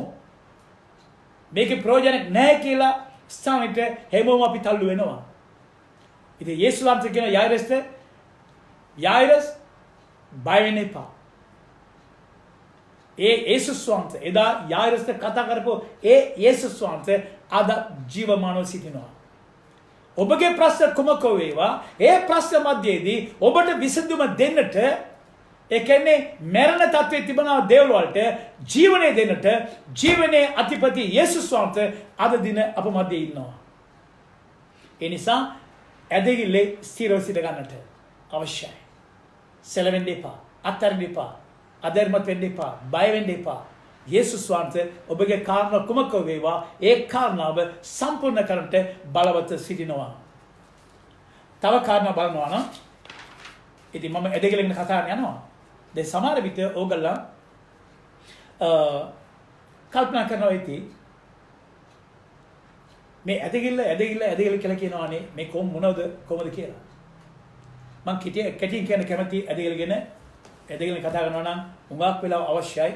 මේකේ ප්‍රයෝජනයක් නැහැ කියලා ස්ථානෙට හැමෝම අපි තල්ලු වෙනවා. ඉතින් යේසුස් වහන්සේ කියන යායිරස් බය වෙන්න එපා. ඒ යේසුස් වහන්සේ එදා යායිරස්ට කතා කරපු ඒ යේසුස් වහන්සේ අද ජීවමානව සිටිනවා. ඔබගේ ප්‍රශ්න කුමක වේවා, ඒ ප්‍රශ්න මැදදී ඔබට විසඳුම දෙන්නට, ඒ කියන්නේ මරණ තත්ත්වයේ තිබෙන දේවල් වලට ජීවනය දෙන්නට ජීවනයේ අධිපති යේසුස් වහන්සේ අද දින අප මැදේ ඉන්නවා. ඒ නිසා ඇදහිල්ලේ ස්ථිරව සිට ගන්නට අවශ්‍යයි. සැලෙන්න එපා, අත්හැරෙන්න එපා, අධර්මත් වෙන්න එපා, බය වෙන්න එපා. යේසුස් වහන්සේ ඔබගේ කාරණා කුමක වේවා ඒ කාරණාව සම්පූර්ණ කරන්නට බලවත් සිටිනවා. තව කාරණා බලනවා නම් ඉතින් මම ඇදහිල්ලෙන් කතා යනවා. දැන් සමහර විට ඕගොල්ලෝ කල්පනා කරනවා ඉතින් මේ ඇදහිල්ල කියලා කියනවානේ මේ මොනවද කොහොමද කියලා. මම කෙටියෙන් කියන කැමති ඇදහිල්ල කතා කරනවා නම් උඟාක් වෙලාව අවශ්‍යයි.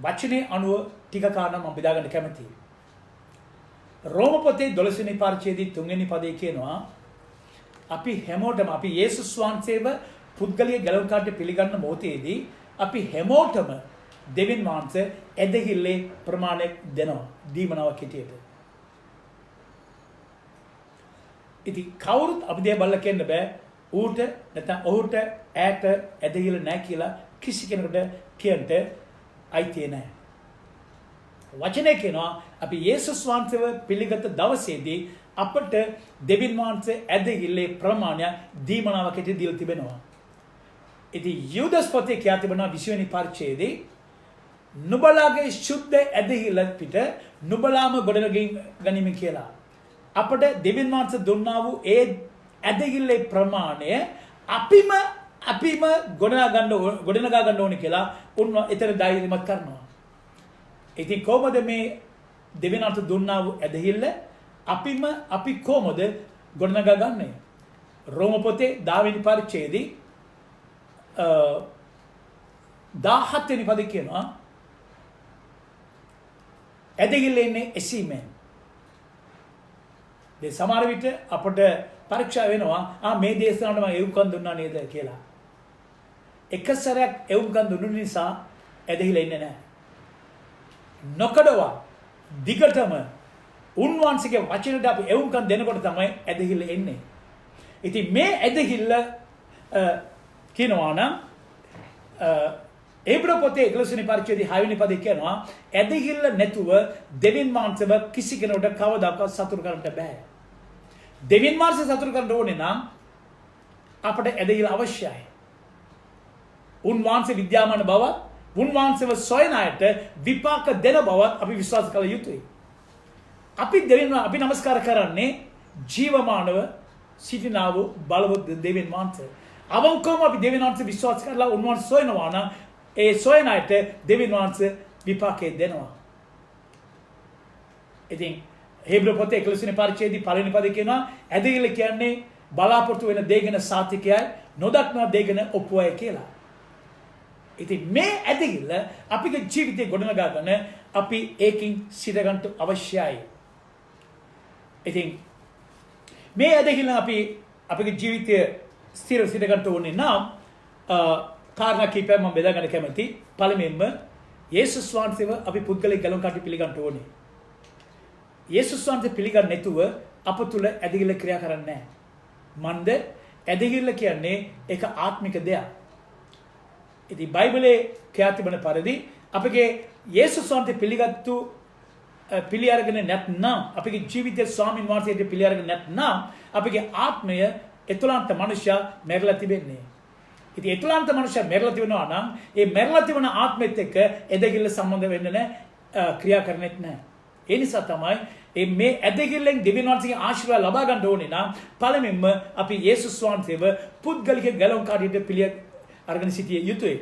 වචනේ අනුව ටික කාරණා මම බෙදා ගන්න කැමතියි. රෝම පොතේ 12 වෙනි පාර්ශ්වයේදී 3 වෙනි පදේ කියනවා අපි හැමෝටම අපි යේසුස් වහන්සේව පුද්ගලික ගැලවුම් කාර්යය පිළිගන්න මොහොතේදී අපි හැමෝටම දෙවියන් වහන්සේ ඇදහිල්ලේ ප්‍රමාණය දෙනවා දීමනාවක් හිටියට. ඉතින් කවුරුත් අපි දෙය බලලා කියන්න බෑ ඌට නැත්නම් ඔහුට ඈට ඇදහිල්ල නැහැ කියලා කිසි කෙනෙකුට කියන්න අයිතිය නැහැ. වචනේ කියනවා අපි යේසුස් වහන්සේව පිළිගත් දවසේදී අපට දෙවියන් වහන්සේ ඇදහිල්ලේ ප්‍රමාණය දීමනාවක් හිටිය දීලා තිබෙනවා. ඉතින් යුදස් පොතේ කියා තිබෙනවා 20 වෙනි පාර්ශ්වයේදී නුඹලාගේ ශුද්ධ ඇදහිල්ල පිට නුඹලාම ගොඩනගීම ගනිමින් කියලා. අපට දෙවියන් වහන්සේ දුන්නා වූ ඒ ඇදහිල්ලේ ප්‍රමාණය අපිම ගොඩනගා ගන්න ඕනේ කියලා උන්ව එතන ධෛර්යමත් කරනවා. ඉතින් කොහොමද මේ දෙවියන්ට දුන්නා වූ ඇදහිල්ල අපි කොහොමද ගොඩනගා ගන්නේ? රෝම පොතේ 10 වෙනි පරිච්ඡේදයේ 17 වෙනි පදේ කියනවා ඇදහිල්ල ඉන්නේ එසීමෙන්. මේ සමහර විට අපට පරීක්ෂා වෙනවා මේ දේශනාවට මම එවුම්කම් දුන්නා නේද කියලා. එක සැරයක් එවුම්කම් දුන්නු නිසා ඇදහිල්ල ඉන්නේ නැහැ. නොකඩවා දිගටම උන්වහන්සේගේ වචනයට අපි එවුම්කම් දෙනකොට තමයි ඇදහිල්ල එන්නේ. ඉතින් මේ ඇදහිල්ල කියනවා නම් ඒබ්‍රෝ පොතේ 11 වෙනි පරිච්ඡේදයේ 6 වෙනි පදේ කියනවා ඇදහිල්ල නැතුව දෙවියන් වහන්සේව කිසි කෙනෙකුට කවදාකවත් සතුටු කරන්න බෑ. දෙවියන් වහන්සේ සතුටු කරන්න ඕනේ නම් අපට ඇදහිල්ල අවශ්‍යයි. උන්වහන්සේ විද්‍යාමාන බවත් උන්වහන්සේව සොයන අයට විපාක දෙන බවත් අපි විශ්වාස කළ යුතුයි. අපි නමස්කාර කරන්නේ ජීවමානව සිටිනා වූ බලවත් දෙවියන් වහන්සේ. අවංකවම අපි දෙවියන් වහන්සේ විශ්වාස කරලා උන්වහන්සේ සොයනවා නම් ඒ සොයන අයට දෙවියන් වහන්සේ විපාකේ දෙනවා. ඉතින් හේබ්‍රෝ පොතේ 11 වෙනි පරිච්ඡේදයේ පළවෙනි පදේ කියනවා ඇදහිල්ල කියන්නේ බලාපොරොත්තු වෙන දේ ගැන සාතිකයයි නොදක්නා දේ ගැන ඔප්පුවයි කියලා. ඉතින් මේ ඇදහිල්ල අපේ ජීවිතේ ගොඩනගා ගන්න අපි ඒකින් සිත ගන්න අවශ්‍යයි. ඉතින් මේ ඇදහිල්ල අපේ ජීවිතය ස්ථිර සිත ගන්න ඕනේ නම් කාරණා කිහිපයක් මම බෙදා ගන්න කැමතියි. පළමුවෙන්ම යේසුස් වහන්සේව අපි පුද්ගලික ගලන් කාටි පිළිගන්න ඕනේ. යේසුස් වහන්සේ පිළිගන්නේ නැතුව අප තුල ඇදහිල්ල ක්‍රියා කරන්නේ නැහැ. මන්ද ඇදහිල්ල කියන්නේ ඒක ආත්මික දෙයක්. ඉතින් බයිබලයේ කියා තිබෙන පරිදි අපගේ යේසුස් වහන්සේ පිළි අරගෙන නැත්නම් අපගේ ජීවිතයේ ස්වාමීන් වහන්සේට පිළි අරගෙන නැත්නම් අපගේ ආත්මය එතුලාන්ත මනුෂ්‍යයා මැරලා තිබෙන්නේ. ඉතින් එතුලාන්ත මනුෂ්‍යයා මැරලා තිබෙනවා නම් ඒ මැරලා තිබෙන ආත්මෙත් එක්ක ඇදහිල්ල සම්බන්ධ වෙන්නේ නැහැ, ක්‍රියා කරන්නේත් නැහැ. ඒ නිසා තමයි මේ ඇදහිල්ලෙන් දෙවියන් වහන්සේගේ ආශිර්වාද ලබා ගන්න ඕනේ නම් පළමුවෙන්ම අපි යේසුස් වහන්සේව පුද්ගලික ගලන් කාඩියට පිළිය අරගෙන සිටිය යුතුයි.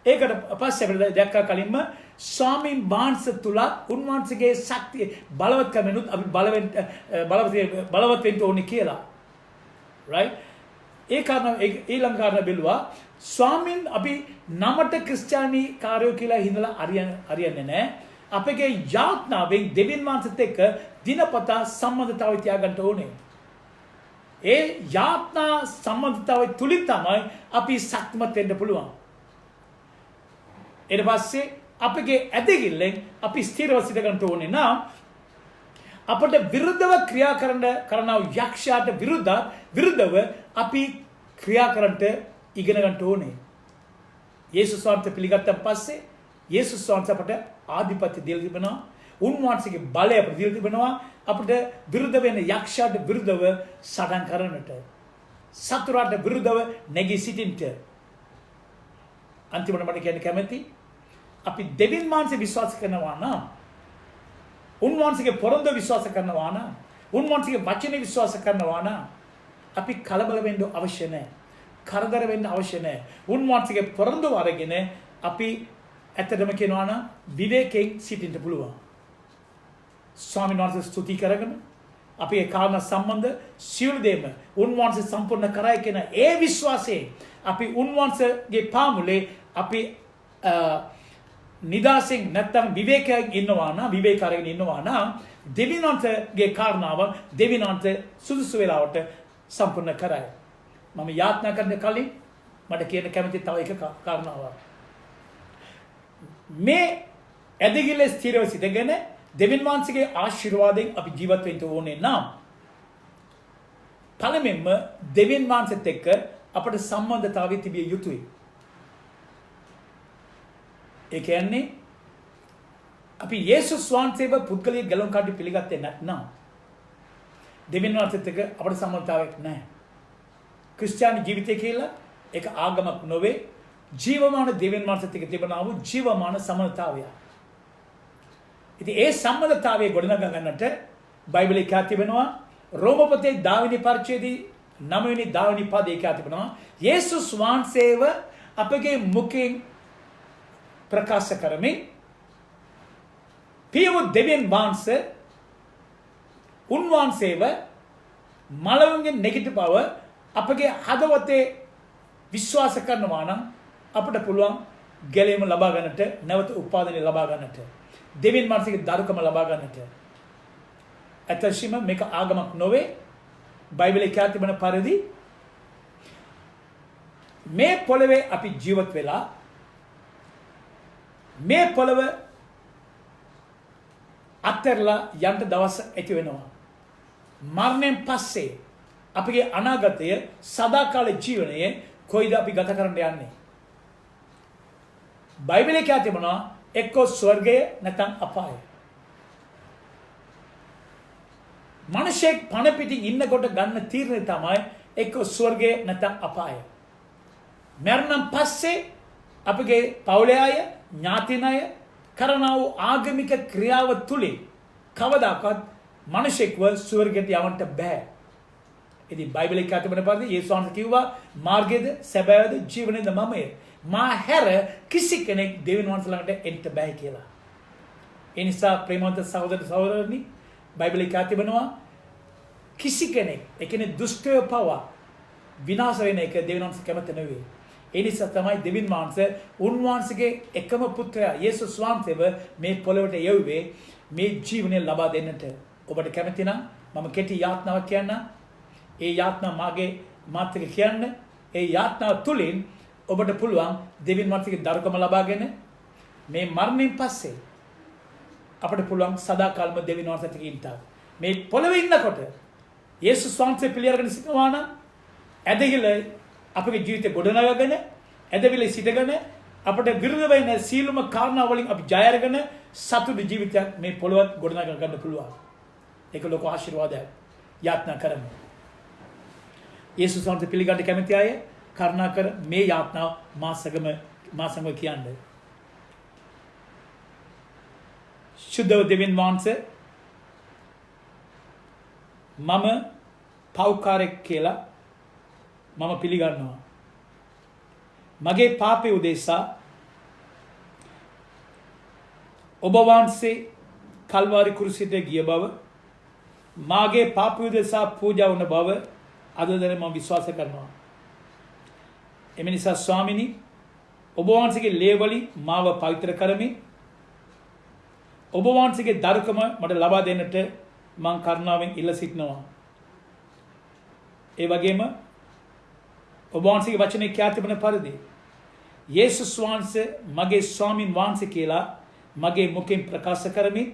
ඒකට පස්සේ අපිට දැක්කා කලින්ම ස්වාමීන් වහන්සේ තුල උන්වහන්සේගේ ශක්තිය බලවත්කමෙනුත් අපි බලවත් වෙන්න ඕනේ කියලා. right? ඒ කාරණා ඊළඟ කාරණා බැලුවා ස්වාමීන් අපි නමට ක්‍රිස්තියානි කාර්යෝ කියලා හිඳලා හරියන්නේ නැහැ. අපගේ යාඥාවෙන් දෙවියන් වහන්සේත් එක්ක දිනපතා සම්බන්ධතාවය තියාගන්න ඕනේ. ඒ යාඥා සම්බන්ධතාවය තුලින් තමයි අපි ශක්තිමත් වෙන්න පුළුවන්. ඊට පස්සේ අපගේ ඇදහිල්ලෙන් අපි ස්ථිරව සිට ගන්න ඕනේ නම් අපට විරුද්ධව ක්‍රියා කරන යක්ෂයාට විරුද්ධව අපි ක්‍රියා කරන්නට ඉගෙන ගන්න ඕනේ. යේසුස් වහන්සේ පිළිගත්තන් පස්සේ යේසුස් වහන්සේ අපට ආධිපත්‍ය දීලා තිබෙනවා. උන්වහන්සේගේ බලය අපට දීලා තිබෙනවා. අපට විරුද්ධ වෙන යක්ෂයාට විරුද්ධව සටන් කරන්නට, සතුරාට විරුද්ධව නැගී සිටින්නට. අන්තිමට මට කියන්න කැමති අපි දෙවියන් වහන්සේ විශ්වාස කරනවා නම්, උන්වහන්සේගේ පොරොන්දු විශ්වාස කරනවා නම්, උන්වහන්සේගේ වචනේ විශ්වාස කරනවා නම් අපි කලබල වෙන්න අවශ්‍ය නැහැ. කරදර වෙන්න අවශ්‍ය නැහැ. උන්වහන්සේගේ පොරොන්දු අරගෙන අපි ඇත්තටම කියනවා නම් විවේකයෙන් සිටින්න පුළුවන්. ස්වාමීන් වහන්සේ ස්තුති කරගෙන අපි ඒ කාරණා සම්බන්ධ සියලු දේම උන්වහන්සේ සම්පූර්ණ කරයි කියන ඒ විශ්වාසයෙන් අපි උන්වහන්සේගේ පාමුලේ අපි නිදාසෙන් නැත්තම් විවේකයෙන් ඉන්නවා නම්, විවේක අරගෙන ඉන්නවා නම් දෙවියන්ගේ කාරණාව දෙවියන්ට සුදුසු වෙලාවට සම්පූර්ණ කරයි. මම යාඥා කරන්න කලින් මට කියන්න කැමති තව එක කාරණාවක්. මේ ඇදහිල්ල ස්ථිරව සිටගෙන දෙවියන් වහන්සේගේ ආශිර්වාදයෙන් අපි ජීවත් වෙන්න ඕනේ නම් පළමුවෙන්ම දෙවියන් වහන්සේත් එක්ක අපට සම්බන්ධතාවය තිබිය යුතුයි. ඒ කියන්නේ අපි යේසුස් වහන්සේව පුද්ගලික ගලන් කාඩි පිළිගත්තේ නැත්නම් දෙවියන් වහන්සේත් එක්ක අපට සම්බන්ධතාවයක් නැහැ. ක්‍රිස්තියානි ජීවිතය කියලා ඒක ආගමක් නොවේ. ජීවමාන දෙවියන් වහන්සේත් එක්ක තිබෙනා වූ ජීවමාන සම්බන්ධතාවය. ඉතින් ඒ සම්බන්ධතාවය ගොඩනගා ගන්නට බයිබලයේ කියා තිබෙනවා රෝම පොතේ 10 වෙනි පරිච්ඡේදයේ 9 10 පදේ කියලා තිබෙනවා. යේසුස් වහන්සේව අපගේ මුඛයෙන් ප්‍රකාශ කරමින් පියව දෙවියන් වහන්සේ උන්වහන්සේව මලවුන්ගේ නැගිට බව අපගේ හදවතේ විශ්වාස කරනවා නම් අපිට පුළුවන් ගැලීම ලබා ගන්නට, නැවත උපාදානය ලබා ගන්නට, දෙවියන් වහන්සේගේ දරුකම ලබා ගන්නට. ඇත්තටම මේක ආගමක් නොවේ. බයිබලයේ කියලා තිබෙන පරිදි මේ පොළවේ අපි ජීවත් වෙලා මේ පොළව අත්හැරලා යන්න දවස් ඇති වෙනවා. මරණයෙන් පස්සේ අපගේ අනාගතය සදාකාල ජීවනයේ කොයිද අපි ගත කරන්න යන්නේ? බයිබලයේ කියලා තිබෙනවා එක්කෝ ස්වර්ගය නැත්නම් අපාය. මිනිසෙක් පණ පිටින් ඉන්නකොට ගන්න තීරණය තමයි එක්කෝ ස්වර්ගය නැත්නම් අපාය. මරණයෙන් පස්සේ අපගේ පවුලේ අය, ඥාතින අය කරනා වූ ආගමික ක්‍රියාව තුලින් කවදාකවත් මිනිසෙක්ව ස්වර්ගයට යවන්න බෑ. ඉතින් බයිබලයේ කියලා තිබෙන පරිදි යේසුස් වහන්සේ කිව්වා මාර්ගයේද සැබෑවද ජීවනයේද මමය. මා හැර කිසි කෙනෙක් දෙවියන් වහන්සේ ළඟට එන්න බෑ කියලා. ඒ නිසා ප්‍රේමවන්ත සහෝදර සහෝදරනි, බයිබලයේ කියලා තිබෙනවා කිසි කෙනෙක්, ඒ කියන්නේ දුෂ්ටය පවා විනාශ වෙන එක දෙවියන් වහන්සේ කැමති නෙවෙයි. ඒ නිසා තමයි දෙවියන් වහන්සේ උන්වහන්සේගේ එකම පුත්‍රයා යේසුස් වහන්සේව මේ පොළොවට යවුවේ මේ ජීවනය ලබා දෙන්නට. ඔබට කැමති නම් මම කෙටි යාඥාවක් කියන්නම්. ඒ යාඥා මාත් එක්ක කියන්න. ඒ යාඥාව තුලින් ඔබට පුළුවන් දෙවියන් වහන්සේගේ දරුකම ලබාගෙන මේ මරණයෙන් පස්සේ අපිට පුළුවන් සදාකාලම දෙවියන් වහන්සේට ඉන්න. මේ පොළවේ ඉන්නකොට යේසුස් වහන්සේ පිළිඅරගෙන සිටිනවා නම් ඇදහිල අපගේ ජීවිතේ ගොඩනගාගෙන ඇදවිල සිටගෙන අපිට විරුද්ධ වෙන සීලම කාරණා වලින් අපි ජය අරගෙන සතුටු ජීවිතයක් මේ පොළොවත් ගොඩනගා ගන්න පුළුවන්. ඒක ලොකු ආශිර්වාදයක්. යාඥා කරමු. යේසුස් වහන්සේ පිළිගන්න කැමති අය කරුණාකර මේ යාඥාව මා සමග කියන්නේ. සුද්ධ දෙවියන් වහන්සේ මම පෞකාරයෙක් කියලා මම පිළිගන්නවා. මගේ පාපේ උදෙසා ඔබ වහන්සේ කල්වාරි කුරුසියට ගිය බව, මාගේ පාපේ උදෙසා පූජා වුණ බව අද දැන මම විශ්වාස කරනවා. එම නිසා ස්වාමිනී, ඔබ වහන්සේගේ ලේ වලින් මාව පවිත්‍ර කරමින් ඔබ වහන්සේගේ දරුකම මට ලබා දෙන්නට මම කරුණාවෙන් ඉල්ල සිටිනවා. ඒ වගේම ඔබ වහන්සේගේ වචනේ කියා තිබෙන පරිදි යේසුස් වහන්සේ මගේ ස්වාමින් වහන්සේ කියලා මගේ මුඛයෙන් ප්‍රකාශ කරමි.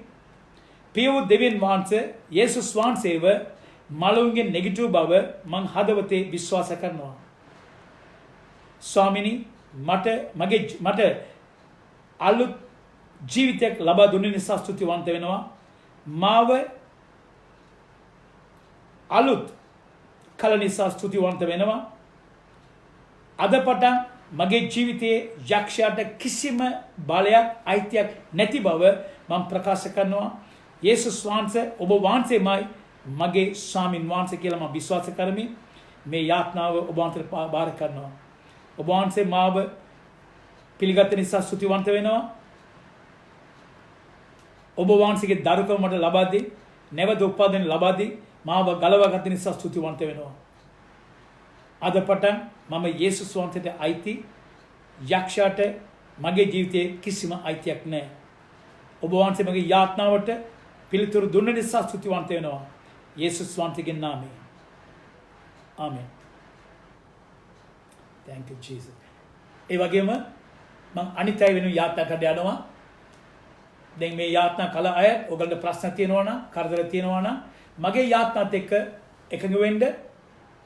පියව දෙවියන් වහන්සේ යේසුස් වහන්සේව මලවුන්ගෙන් නැගිටු බව මං හදවතේ විශ්වාස කරනවා. ස්වාමිනී, මට අලුත් ජීවිතයක් ලබා දුන්න නිසා ස්තුතිවන්ත වෙනවා. මාව අලුත් කල නිසා ස්තුතිවන්ත වෙනවා. අද පටන් මගේ ජීවිතයේ යක්ෂයාට කිසිම බලයක් අයිතියක් නැති බව මම ප්‍රකාශ කරනවා. යේසුස් වහන්සේ ඔබ වහන්සේමයි මගේ ස්වාමින් වහන්සේ කියලා මම විශ්වාස කරමි. මේ යාඥාව ඔබ වහන්සේට බාර කරනවා. ඔබ වහන්සේ මාව පිළිගත් නිසා ස්තුතිවන්ත වෙනවා. ඔබ වහන්සේගේ දරුකම මට ලබා දී, නැවත උපාදාන ලබා දී, මාව ගලවාගත් නිසා ස්තුතිවන්ත වෙනවා. අද පටන් මම යේසුස් වහන්සේට අයිති, යක්ෂයාට මගේ ජීවිතයේ කිසිම අයිතියක් නැහැ. ඔබ වහන්සේ මගේ යාඥාවට පිළිතුරු දුන්න නිසා ස්තුතිවන්ත වෙනවා. යේසුස් වහන්සේගේ නාමයෙන්. ආමෙන්. Thank you Jesus. ඒ වගේම මම අනිත් අය වෙනුවෙන් යාඥා කරන්න යනවා. දැන් මේ යාඥා කළ අය ඔයගොල්ලෝ ප්‍රශ්න තියෙනවා නම්, කරදර තියෙනවා නම් මගේ යාඥාත් එක්ක එකඟ වෙන්න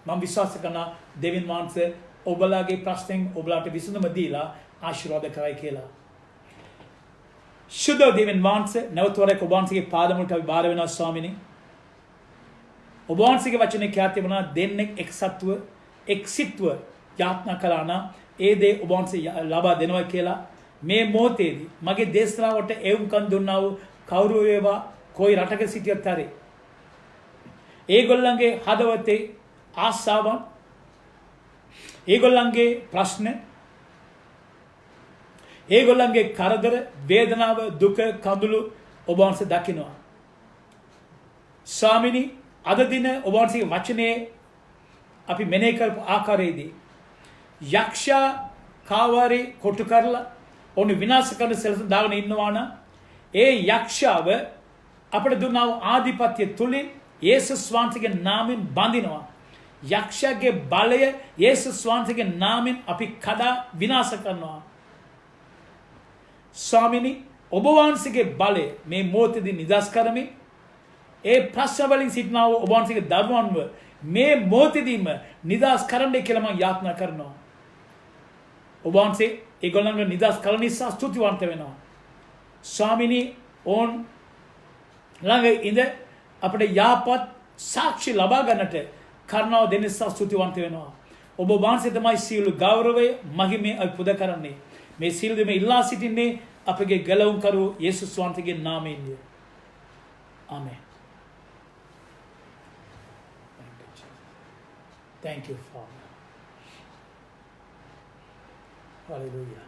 මම විශ්වාස කරනවා දෙවියන් වහන්සේ ඔබලාගේ ප්‍රශ්නෙන් ඔබලාට විසඳුම දීලා ආශිර්වාද කරයි කියලා. සුද්ධ දෙවියන් වහන්සේ නැවත වරක් ඔබ වහන්සේගේ පාදමුලට අපි බාර වෙනවා ස්වාමිනේ. ඔබ වහන්සේගේ වචනේ කියා තිබුණා දෙන්නෙක් එක්සත්ව එක්සිටව යාඥා කළා නම් ඒ දේ ඔබ වහන්සේ ලබා දෙනවා කියලා. මේ මොහොතේදී මගේ දේශනාවට එවුම්කන් දුන්නා වූ කවුරු වේවා කොයි රටක සිටියත් හරි ඒගොල්ලන්ගේ හදවතේ ආසාවන්, ඒගොල්ලන්ගේ ප්‍රශ්න, ඒගොල්ලන්ගේ කරදර, වේදනාව, දුක, කඳුළු ඔබ වහන්සේ දකිනවා. ස්වාමිනී, අද දින ඔබ වහන්සේගේ වචනේ අපි මෙනෙහි කරපු ආකාරයේදී යක්ෂයා කාවාරි කොටු කරලා ඔවුන් විනාශ කරන සෙලස දාගෙන ඉන්නවා නම් ඒ යක්ෂාව අපිට දුන්නා වූ ආධිපත්‍ය තුලින් යේසුස් වහන්සේගේ නාමයෙන් බඳිනවා. යක්ෂයාගේ බලය යේසුස් වහන්සේගේ නාමයෙන් අපි කඩා විනාශ කරනවා. ස්වාමිනී, ඔබ වහන්සේගේ බලය මේ මොහොතේදී නිදහස් කරමින් ඒ ප්‍රශ්න වලින් සිටිනා වූ ඔබ වහන්සේගේ දරුවන්ව මේ මොහොතේදීම නිදහස් කරන්න කියලා මම යාඥා කරනවා. ඔබ වහන්සේ ඒගොල්ලන්ව නිදහස් කළ නිසා ස්තුතිවන්ත වෙනවා. ස්වාමිනී, ඕන් ළඟ ඉඳ අපිට යහපත් සාක්ෂි ලබා ගන්නට කරුණාව දෙන නිසා ස්තුතිවන්ත වෙනවා. ඔබ වහන්සේ තමයි සියලු ගෞරවය, මහිමය අපි පුද කරන්නේ. මේ සියලු දෙම ඉල්ලා සිටින්නේ අපගේ ගැලවුම් කරු යේසුස් වහන්සේගේ නාමයෙන්ය. ආමෙන්. Thank you, Father. Hallelujah.